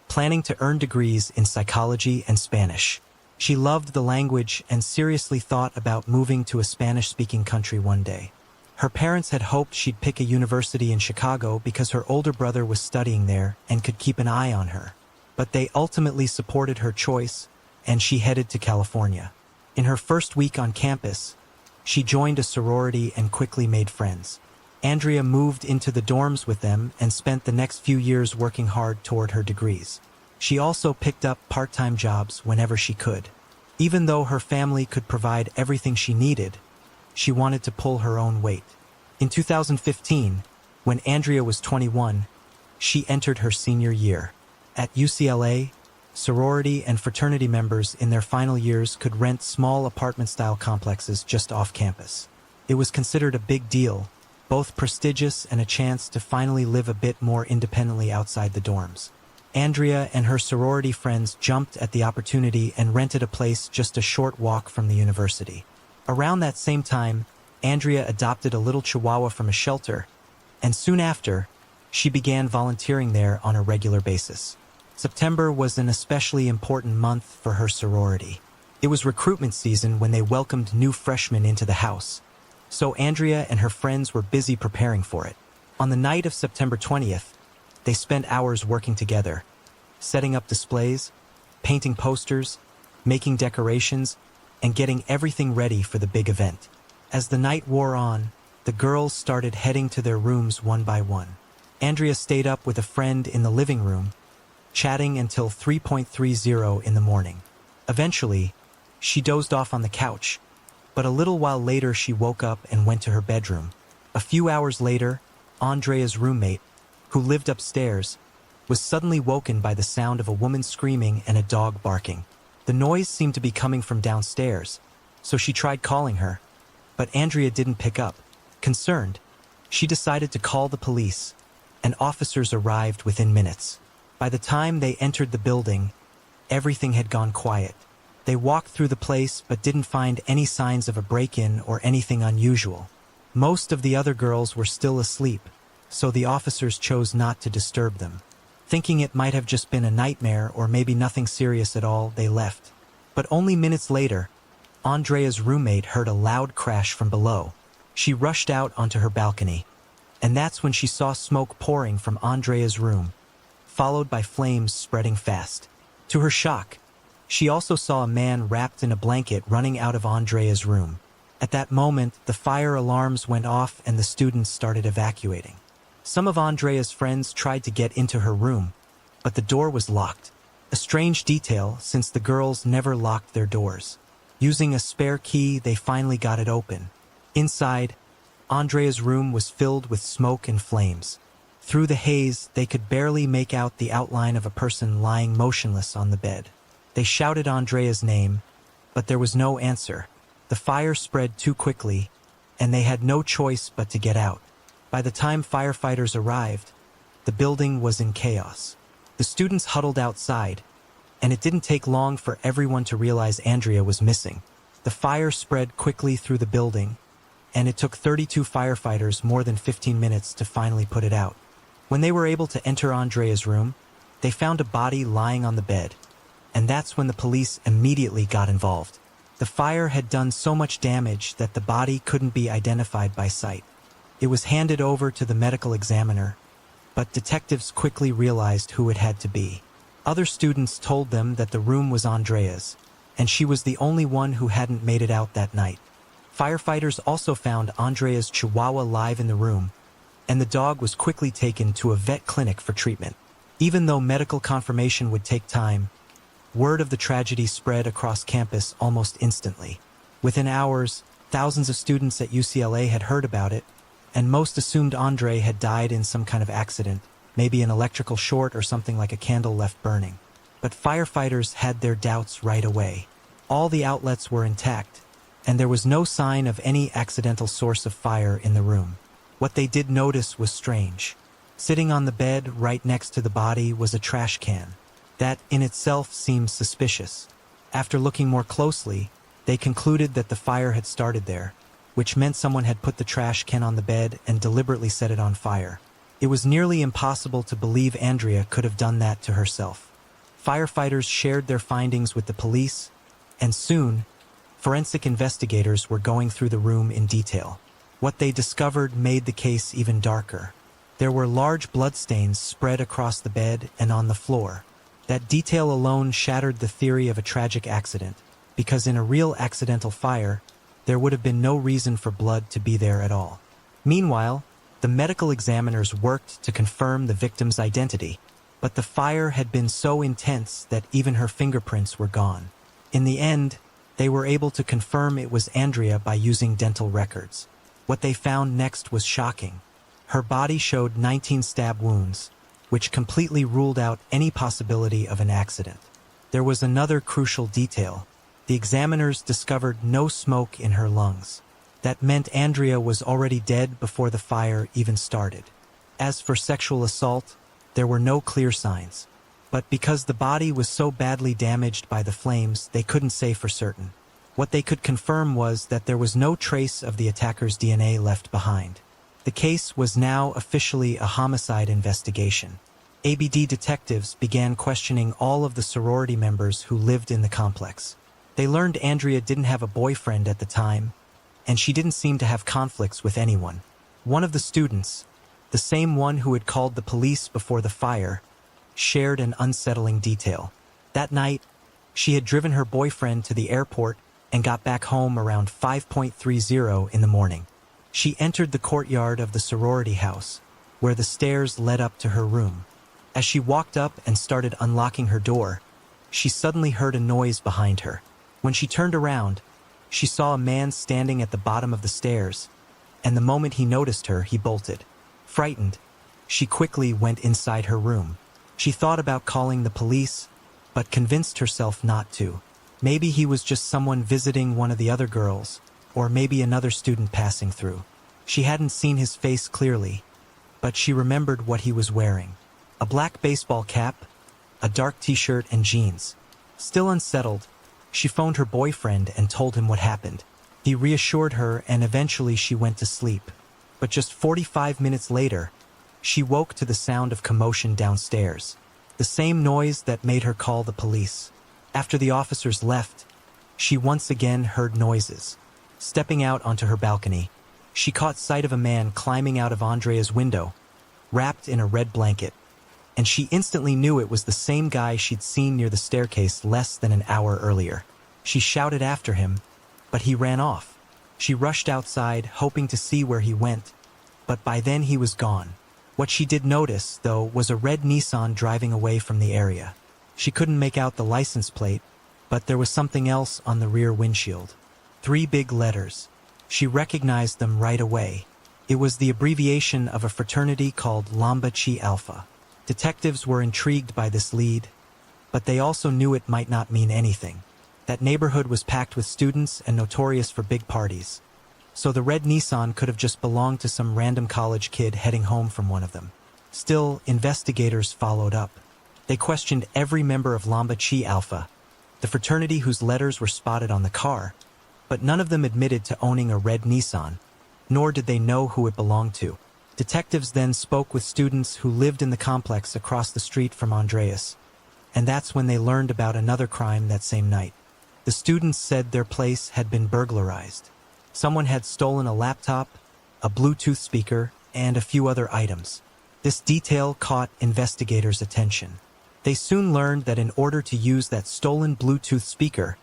planning to earn degrees in psychology and Spanish. She loved the language and seriously thought about moving to a Spanish-speaking country one day. Her parents had hoped she'd pick a university in Chicago because her older brother was studying there and could keep an eye on her. But they ultimately supported her choice, and she headed to California. In her first week on campus, she joined a sorority and quickly made friends. Andrea moved into the dorms with them and spent the next few years working hard toward her degrees. She also picked up part-time jobs whenever she could. Even though her family could provide everything she needed, she wanted to pull her own weight. In 2015, when Andrea was 21, she entered her senior year. At UCLA, sorority and fraternity members in their final years could rent small apartment-style complexes just off campus. It was considered a big deal, both prestigious and a chance to finally live a bit more independently outside the dorms. Andrea and her sorority friends jumped at the opportunity and rented a place just a short walk from the university. Around that same time, Andrea adopted a little chihuahua from a shelter, and soon after, she began volunteering there on a regular basis. September was an especially important month for her sorority. It was recruitment season when they welcomed new freshmen into the house, so Andrea and her friends were busy preparing for it. On the night of September 20th, they spent hours working together, setting up displays, painting posters, making decorations, and getting everything ready for the big event. As the night wore on, the girls started heading to their rooms one by one. Andrea stayed up with a friend in the living room, chatting until 3:30 in the morning. Eventually, she dozed off on the couch, but a little while later she woke up and went to her bedroom. A few hours later, Andrea's roommate, who lived upstairs, was suddenly woken by the sound of a woman screaming and a dog barking. The noise seemed to be coming from downstairs, so she tried calling her, but Andrea didn't pick up. Concerned, she decided to call the police, and officers arrived within minutes. By the time they entered the building, everything had gone quiet. They walked through the place but didn't find any signs of a break-in or anything unusual. Most of the other girls were still asleep, so the officers chose not to disturb them. Thinking it might have just been a nightmare or maybe nothing serious at all, they left. But only minutes later, Andrea's roommate heard a loud crash from below. She rushed out onto her balcony, and that's when she saw smoke pouring from Andrea's room, followed by flames spreading fast. To her shock, she also saw a man wrapped in a blanket running out of Andrea's room. At that moment, the fire alarms went off and the students started evacuating. Some of Andrea's friends tried to get into her room, but the door was locked. A strange detail since the girls never locked their doors. Using a spare key, they finally got it open. Inside, Andrea's room was filled with smoke and flames. Through the haze, they could barely make out the outline of a person lying motionless on the bed. They shouted Andrea's name, but there was no answer. The fire spread too quickly, and they had no choice but to get out. By the time firefighters arrived, the building was in chaos. The students huddled outside, and it didn't take long for everyone to realize Andrea was missing. The fire spread quickly through the building, and it took 32 firefighters more than 15 minutes to finally put it out. When they were able to enter Andrea's room, they found a body lying on the bed, and that's when the police immediately got involved. The fire had done so much damage that the body couldn't be identified by sight. It was handed over to the medical examiner, but detectives quickly realized who it had to be. Other students told them that the room was Andrea's, and she was the only one who hadn't made it out that night. Firefighters also found Andrea's chihuahua live in the room, and the dog was quickly taken to a vet clinic for treatment. Even though medical confirmation would take time, word of the tragedy spread across campus almost instantly. Within hours, thousands of students at UCLA had heard about it, and most assumed Andre had died in some kind of accident, maybe an electrical short or something like a candle left burning. But firefighters had their doubts right away. All the outlets were intact, and there was no sign of any accidental source of fire in the room. What they did notice was strange. Sitting on the bed right next to the body was a trash can. That in itself seemed suspicious. After looking more closely, they concluded that the fire had started there, which meant someone had put the trash can on the bed and deliberately set it on fire. It was nearly impossible to believe Andrea could have done that to herself. Firefighters shared their findings with the police, and soon, forensic investigators were going through the room in detail. What they discovered made the case even darker. There were large bloodstains spread across the bed and on the floor. That detail alone shattered the theory of a tragic accident, because in a real accidental fire, there would have been no reason for blood to be there at all. Meanwhile, the medical examiners worked to confirm the victim's identity, but the fire had been so intense that even her fingerprints were gone. In the end, they were able to confirm it was Andrea by using dental records. What they found next was shocking. Her body showed 19 stab wounds, which completely ruled out any possibility of an accident. There was another crucial detail. The examiners discovered no smoke in her lungs. That meant Andrea was already dead before the fire even started. As for sexual assault, there were no clear signs. But because the body was so badly damaged by the flames, they couldn't say for certain. What they could confirm was that there was no trace of the attacker's DNA left behind. The case was now officially a homicide investigation. ABD detectives began questioning all of the sorority members who lived in the complex. They learned Andrea didn't have a boyfriend at the time, and she didn't seem to have conflicts with anyone. One of the students, the same one who had called the police before the fire, shared an unsettling detail. That night, she had driven her boyfriend to the airport and got back home around 5:30 in the morning. She entered the courtyard of the sorority house, where the stairs led up to her room. As she walked up and started unlocking her door, she suddenly heard a noise behind her. When she turned around, she saw a man standing at the bottom of the stairs, and the moment he noticed her, he bolted. Frightened, she quickly went inside her room. She thought about calling the police, but convinced herself not to. Maybe he was just someone visiting one of the other girls, or maybe another student passing through. She hadn't seen his face clearly, but she remembered what he was wearing. A black baseball cap, a dark t-shirt, and jeans. Still unsettled, she phoned her boyfriend and told him what happened. He reassured her, and eventually she went to sleep. But just 45 minutes later, she woke to the sound of commotion downstairs. The same noise that made her call the police. After the officers left, she once again heard noises. Stepping out onto her balcony, she caught sight of a man climbing out of Andrea's window, wrapped in a red blanket, and she instantly knew it was the same guy she'd seen near the staircase less than an hour earlier. She shouted after him, but he ran off. She rushed outside, hoping to see where he went, but by then he was gone. What she did notice, though, was a red Nissan driving away from the area. She couldn't make out the license plate, but there was something else on the rear windshield. 3 big letters. She recognized them right away. It was the abbreviation of a fraternity called Lambda Chi Alpha. Detectives were intrigued by this lead, but they also knew it might not mean anything. That neighborhood was packed with students and notorious for big parties. So the red Nissan could have just belonged to some random college kid heading home from one of them. Still, investigators followed up. They questioned every member of Lambda Chi Alpha, the fraternity whose letters were spotted on the car, but none of them admitted to owning a red Nissan, nor did they know who it belonged to. Detectives then spoke with students who lived in the complex across the street from Andreas, and that's when they learned about another crime that same night. The students said their place had been burglarized. Someone had stolen a laptop, a Bluetooth speaker, and a few other items. This detail caught investigators' attention. They soon learned that in order to use that stolen Bluetooth speaker,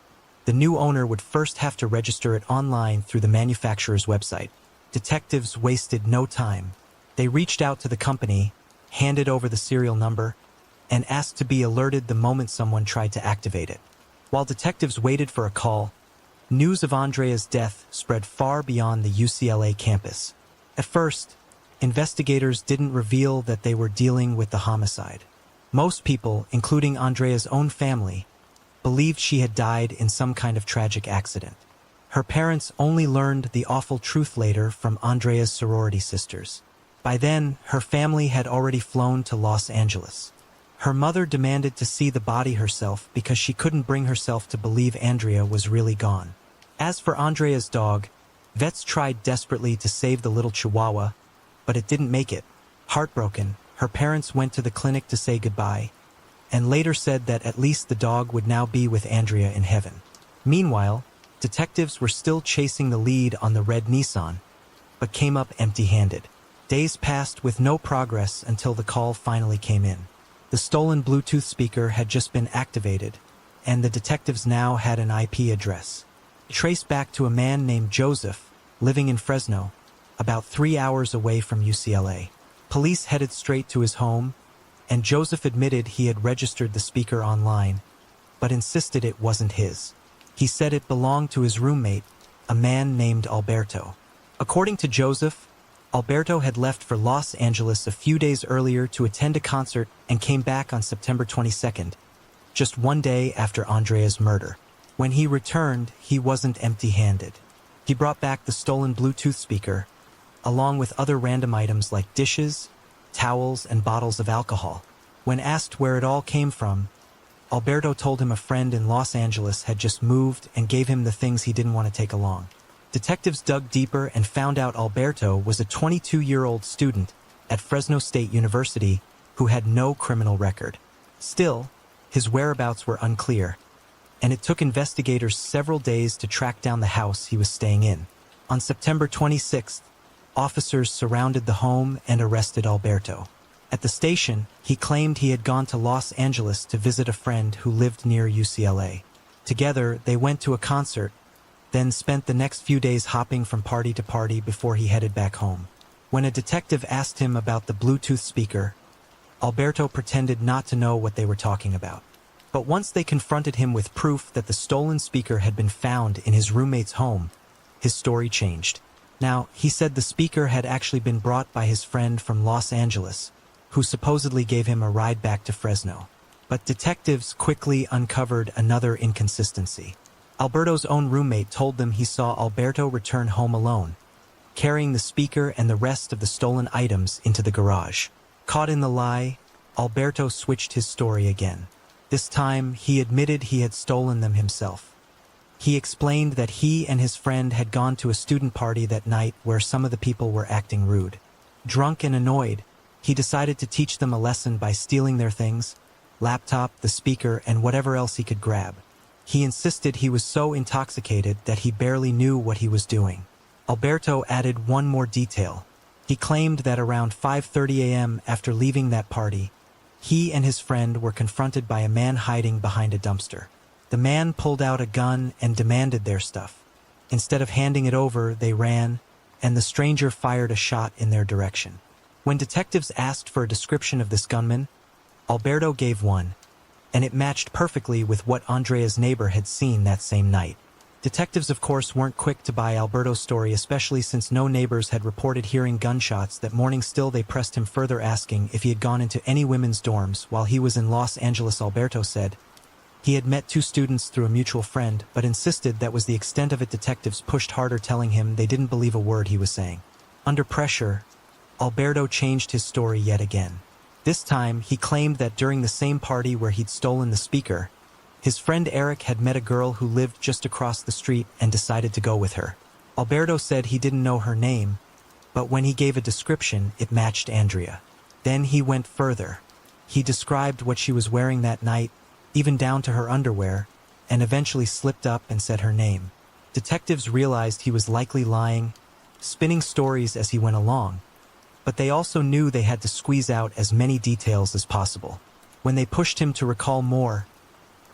the new owner would first have to register it online through the manufacturer's website. Detectives wasted no time. They reached out to the company, handed over the serial number, and asked to be alerted the moment someone tried to activate it. While detectives waited for a call, news of Andrea's death spread far beyond the UCLA campus. At first, investigators didn't reveal that they were dealing with the homicide. Most people, including Andrea's own family, believed she had died in some kind of tragic accident. Her parents only learned the awful truth later from Andrea's sorority sisters. By then, her family had already flown to Los Angeles. Her mother demanded to see the body herself because she couldn't bring herself to believe Andrea was really gone. As for Andrea's dog, vets tried desperately to save the little chihuahua, but it didn't make it. Heartbroken, her parents went to the clinic to say goodbye, and later said that at least the dog would now be with Andrea in heaven. Meanwhile, detectives were still chasing the lead on the red Nissan, but came up empty-handed. Days passed with no progress until the call finally came in. The stolen Bluetooth speaker had just been activated, and the detectives now had an IP address. Traced back to a man named Joseph, living in Fresno, about 3 hours away from UCLA. Police headed straight to his home, and Joseph admitted he had registered the speaker online, but insisted it wasn't his. He said it belonged to his roommate, a man named Alberto. According to Joseph, Alberto had left for Los Angeles a few days earlier to attend a concert and came back on September 22nd, just one day after Andrea's murder. When he returned, he wasn't empty-handed. He brought back the stolen Bluetooth speaker, along with other random items like dishes, towels, and bottles of alcohol. When asked where it all came from, Alberto told him a friend in Los Angeles had just moved and gave him the things he didn't want to take along. Detectives dug deeper and found out Alberto was a 22-year-old student at Fresno State University who had no criminal record. Still, his whereabouts were unclear, and it took investigators several days to track down the house he was staying in. On September 26th, officers surrounded the home and arrested Alberto. At the station, he claimed he had gone to Los Angeles to visit a friend who lived near UCLA. Together, they went to a concert, then spent the next few days hopping from party to party before he headed back home. When a detective asked him about the Bluetooth speaker, Alberto pretended not to know what they were talking about. But once they confronted him with proof that the stolen speaker had been found in his roommate's home, his story changed. Now, he said the speaker had actually been brought by his friend from Los Angeles, who supposedly gave him a ride back to Fresno. But detectives quickly uncovered another inconsistency. Alberto's own roommate told them he saw Alberto return home alone, carrying the speaker and the rest of the stolen items into the garage. Caught in the lie, Alberto switched his story again. This time, he admitted he had stolen them himself. He explained that he and his friend had gone to a student party that night where some of the people were acting rude. Drunk and annoyed, he decided to teach them a lesson by stealing their things, laptop, the speaker, and whatever else he could grab. He insisted he was so intoxicated that he barely knew what he was doing. Alberto added one more detail. He claimed that around 5:30 a.m. after leaving that party, he and his friend were confronted by a man hiding behind a dumpster. The man pulled out a gun and demanded their stuff. Instead of handing it over, they ran, and the stranger fired a shot in their direction. When detectives asked for a description of this gunman, Alberto gave one, and it matched perfectly with what Andrea's neighbor had seen that same night. Detectives, of course, weren't quick to buy Alberto's story, especially since no neighbors had reported hearing gunshots that morning. Still, they pressed him further, asking if he had gone into any women's dorms while he was in Los Angeles. Alberto said he had met 2 students through a mutual friend, but insisted that was the extent of it. Detectives pushed harder, telling him they didn't believe a word he was saying. Under pressure, Alberto changed his story yet again. This time, he claimed that during the same party where he'd stolen the speaker, his friend Eric had met a girl who lived just across the street and decided to go with her. Alberto said he didn't know her name, but when he gave a description, it matched Andrea. Then he went further. He described what she was wearing that night, even down to her underwear, and eventually slipped up and said her name. Detectives realized he was likely lying, spinning stories as he went along, but they also knew they had to squeeze out as many details as possible. When they pushed him to recall more,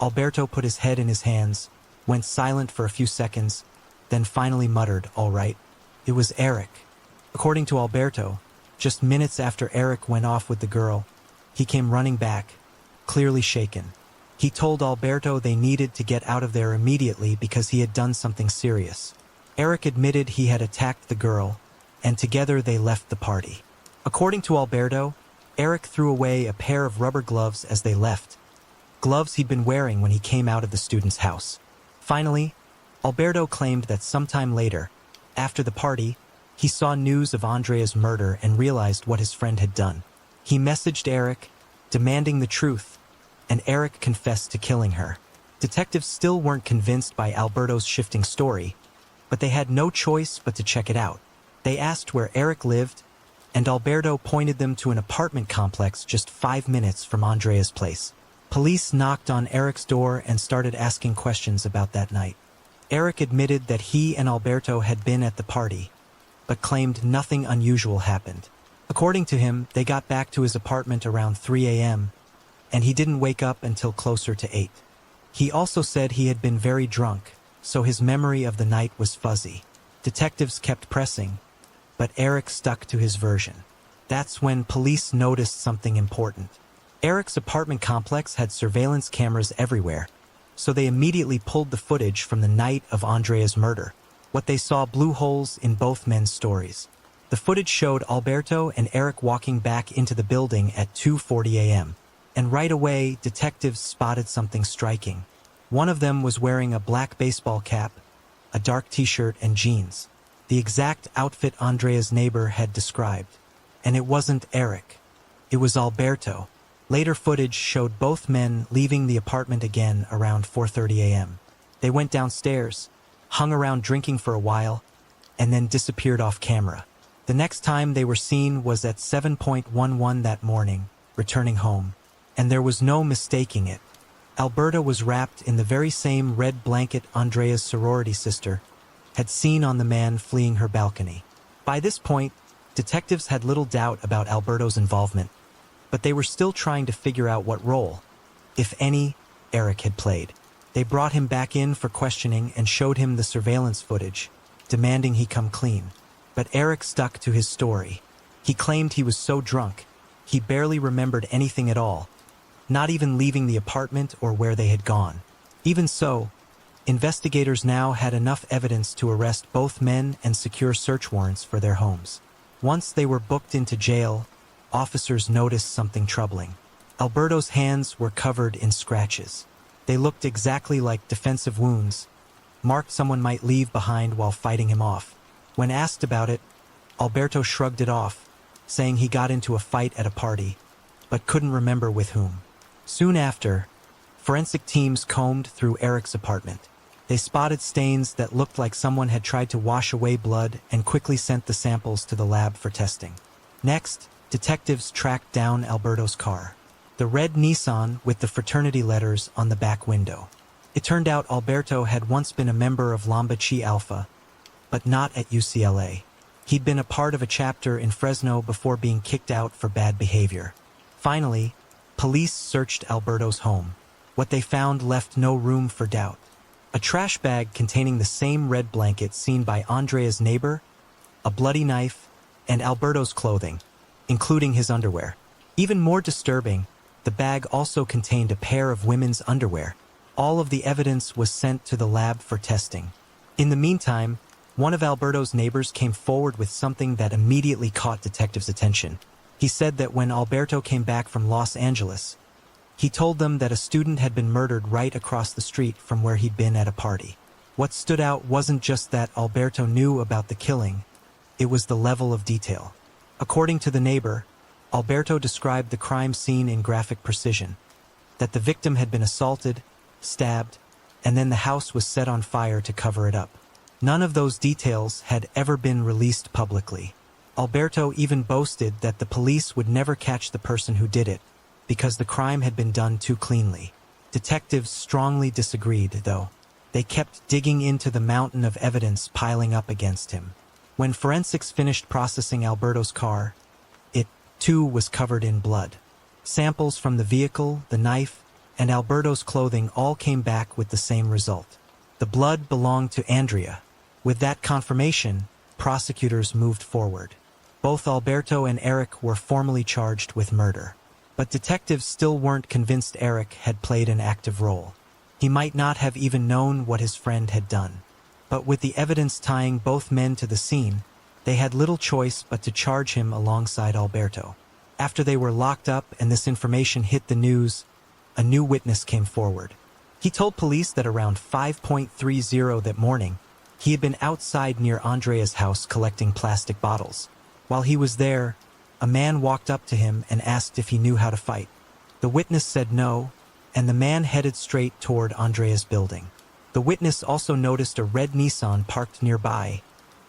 Alberto put his head in his hands, went silent for a few seconds, then finally muttered, "All right." It was Eric. According to Alberto, just minutes after Eric went off with the girl, he came running back, clearly shaken. He told Alberto they needed to get out of there immediately because he had done something serious. Eric admitted he had attacked the girl, and together they left the party. According to Alberto, Eric threw away a pair of rubber gloves as they left, gloves he'd been wearing when he came out of the student's house. Finally, Alberto claimed that sometime later, after the party, he saw news of Andrea's murder and realized what his friend had done. He messaged Eric, demanding the truth, and Eric confessed to killing her. Detectives still weren't convinced by Alberto's shifting story, but they had no choice but to check it out. They asked where Eric lived, and Alberto pointed them to an apartment complex just 5 minutes from Andrea's place. Police knocked on Eric's door and started asking questions about that night. Eric admitted that he and Alberto had been at the party, but claimed nothing unusual happened. According to him, they got back to his apartment around 3 a.m., and he didn't wake up until closer to 8. He also said he had been very drunk, so his memory of the night was fuzzy. Detectives kept pressing, but Eric stuck to his version. That's when police noticed something important. Eric's apartment complex had surveillance cameras everywhere, so they immediately pulled the footage from the night of Andrea's murder. What they saw blew holes in both men's stories. The footage showed Alberto and Eric walking back into the building at 2:40 a.m., and right away, detectives spotted something striking. One of them was wearing a black baseball cap, a dark t-shirt, and jeans, the exact outfit Andrea's neighbor had described. And it wasn't Eric. It was Alberto. Later footage showed both men leaving the apartment again around 4:30 a.m. They went downstairs, hung around drinking for a while, and then disappeared off camera. The next time they were seen was at 7:11 that morning, returning home. And there was no mistaking it. Alberta was wrapped in the very same red blanket Andrea's sorority sister had seen on the man fleeing her balcony. By this point, detectives had little doubt about Alberto's involvement, but they were still trying to figure out what role, if any, Eric had played. They brought him back in for questioning and showed him the surveillance footage, demanding he come clean. But Eric stuck to his story. He claimed he was so drunk, he barely remembered anything at all, not even leaving the apartment or where they had gone. Even so, investigators now had enough evidence to arrest both men and secure search warrants for their homes. Once they were booked into jail, officers noticed something troubling. Alberto's hands were covered in scratches. They looked exactly like defensive wounds, marked someone might leave behind while fighting him off. When asked about it, Alberto shrugged it off, saying he got into a fight at a party, but couldn't remember with whom. Soon after, forensic teams combed through Eric's apartment. They spotted stains that looked like someone had tried to wash away blood and quickly sent the samples to the lab for testing. Next, detectives tracked down Alberto's car, the red Nissan with the fraternity letters on the back window. It turned out Alberto had once been a member of Lambda Chi Alpha, but not at UCLA. He'd been a part of a chapter in Fresno before being kicked out for bad behavior. Finally, police searched Alberto's home. What they found left no room for doubt. A trash bag containing the same red blanket seen by Andrea's neighbor, a bloody knife, and Alberto's clothing, including his underwear. Even more disturbing, the bag also contained a pair of women's underwear. All of the evidence was sent to the lab for testing. In the meantime, one of Alberto's neighbors came forward with something that immediately caught detectives' attention. He said that when Alberto came back from Los Angeles, he told them that a student had been murdered right across the street from where he'd been at a party. What stood out wasn't just that Alberto knew about the killing, it was the level of detail. According to the neighbor, Alberto described the crime scene in graphic precision, that the victim had been assaulted, stabbed, and then the house was set on fire to cover it up. None of those details had ever been released publicly. Alberto even boasted that the police would never catch the person who did it, because the crime had been done too cleanly. Detectives strongly disagreed, though. They kept digging into the mountain of evidence piling up against him. When forensics finished processing Alberto's car, it, too, was covered in blood. Samples from the vehicle, the knife, and Alberto's clothing all came back with the same result. The blood belonged to Andrea. With that confirmation, prosecutors moved forward. Both Alberto and Eric were formally charged with murder. But detectives still weren't convinced Eric had played an active role. He might not have even known what his friend had done. But with the evidence tying both men to the scene, they had little choice but to charge him alongside Alberto. After they were locked up and this information hit the news, a new witness came forward. He told police that around 5:30 that morning, he had been outside near Andrea's house collecting plastic bottles. While he was there, a man walked up to him and asked if he knew how to fight. The witness said no, and the man headed straight toward Andrea's building. The witness also noticed a red Nissan parked nearby,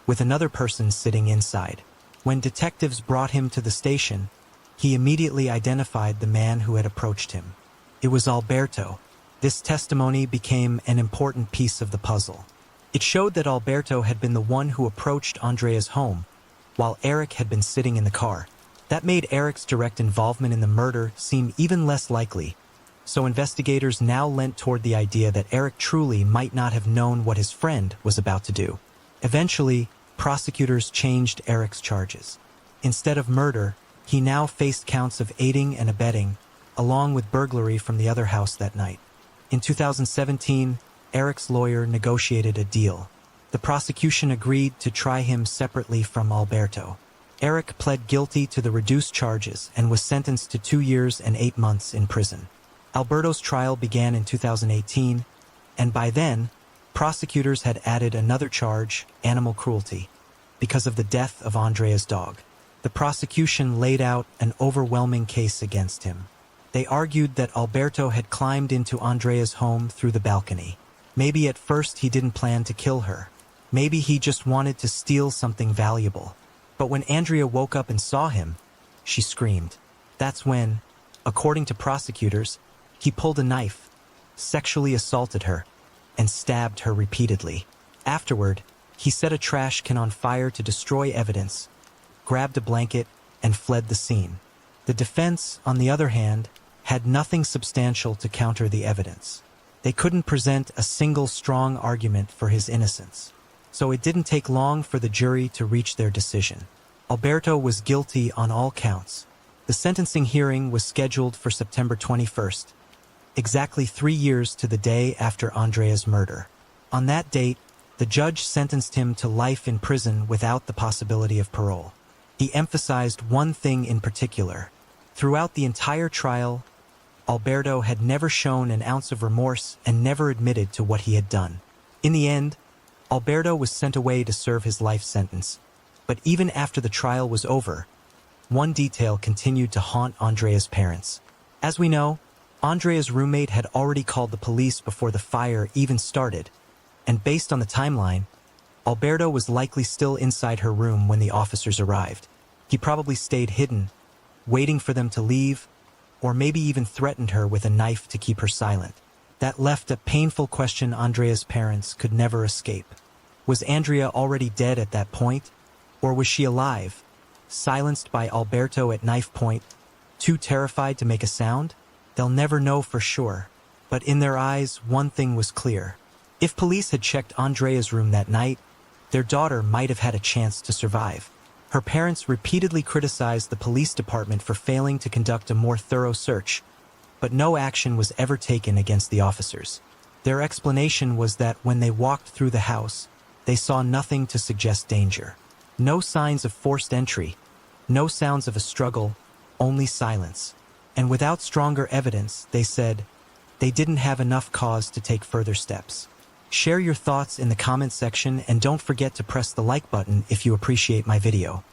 with another person sitting inside. When detectives brought him to the station, he immediately identified the man who had approached him. It was Alberto. This testimony became an important piece of the puzzle. It showed that Alberto had been the one who approached Andrea's home, while Eric had been sitting in the car. That made Eric's direct involvement in the murder seem even less likely, so investigators now leant toward the idea that Eric truly might not have known what his friend was about to do. Eventually, prosecutors changed Eric's charges. Instead of murder, he now faced counts of aiding and abetting, along with burglary from the other house that night. In 2017, Eric's lawyer negotiated a deal. The prosecution agreed to try him separately from Alberto. Eric pled guilty to the reduced charges and was sentenced to 2 years and 8 months in prison. Alberto's trial began in 2018, and by then, prosecutors had added another charge, animal cruelty, because of the death of Andrea's dog. The prosecution laid out an overwhelming case against him. They argued that Alberto had climbed into Andrea's home through the balcony. Maybe at first he didn't plan to kill her. Maybe he just wanted to steal something valuable. But when Andrea woke up and saw him, she screamed. That's when, according to prosecutors, he pulled a knife, sexually assaulted her, and stabbed her repeatedly. Afterward, he set a trash can on fire to destroy evidence, grabbed a blanket, and fled the scene. The defense, on the other hand, had nothing substantial to counter the evidence. They couldn't present a single strong argument for his innocence. So it didn't take long for the jury to reach their decision. Alberto was guilty on all counts. The sentencing hearing was scheduled for September 21st, exactly 3 years to the day after Andrea's murder. On that date, the judge sentenced him to life in prison without the possibility of parole. He emphasized one thing in particular. Throughout the entire trial, Alberto had never shown an ounce of remorse and never admitted to what he had done. In the end, Alberto was sent away to serve his life sentence. But even after the trial was over, one detail continued to haunt Andrea's parents. As we know, Andrea's roommate had already called the police before the fire even started, and based on the timeline, Alberto was likely still inside her room when the officers arrived. He probably stayed hidden, waiting for them to leave, or maybe even threatened her with a knife to keep her silent. That left a painful question Andrea's parents could never escape. Was Andrea already dead at that point, or was she alive, silenced by Alberto at knife point, too terrified to make a sound? They'll never know for sure, but in their eyes, one thing was clear. If police had checked Andrea's room that night, their daughter might have had a chance to survive. Her parents repeatedly criticized the police department for failing to conduct a more thorough search, but no action was ever taken against the officers. Their explanation was that when they walked through the house, they saw nothing to suggest danger. No signs of forced entry, no sounds of a struggle, only silence. And without stronger evidence, they said, they didn't have enough cause to take further steps. Share your thoughts in the comment section and don't forget to press the like button if you appreciate my video.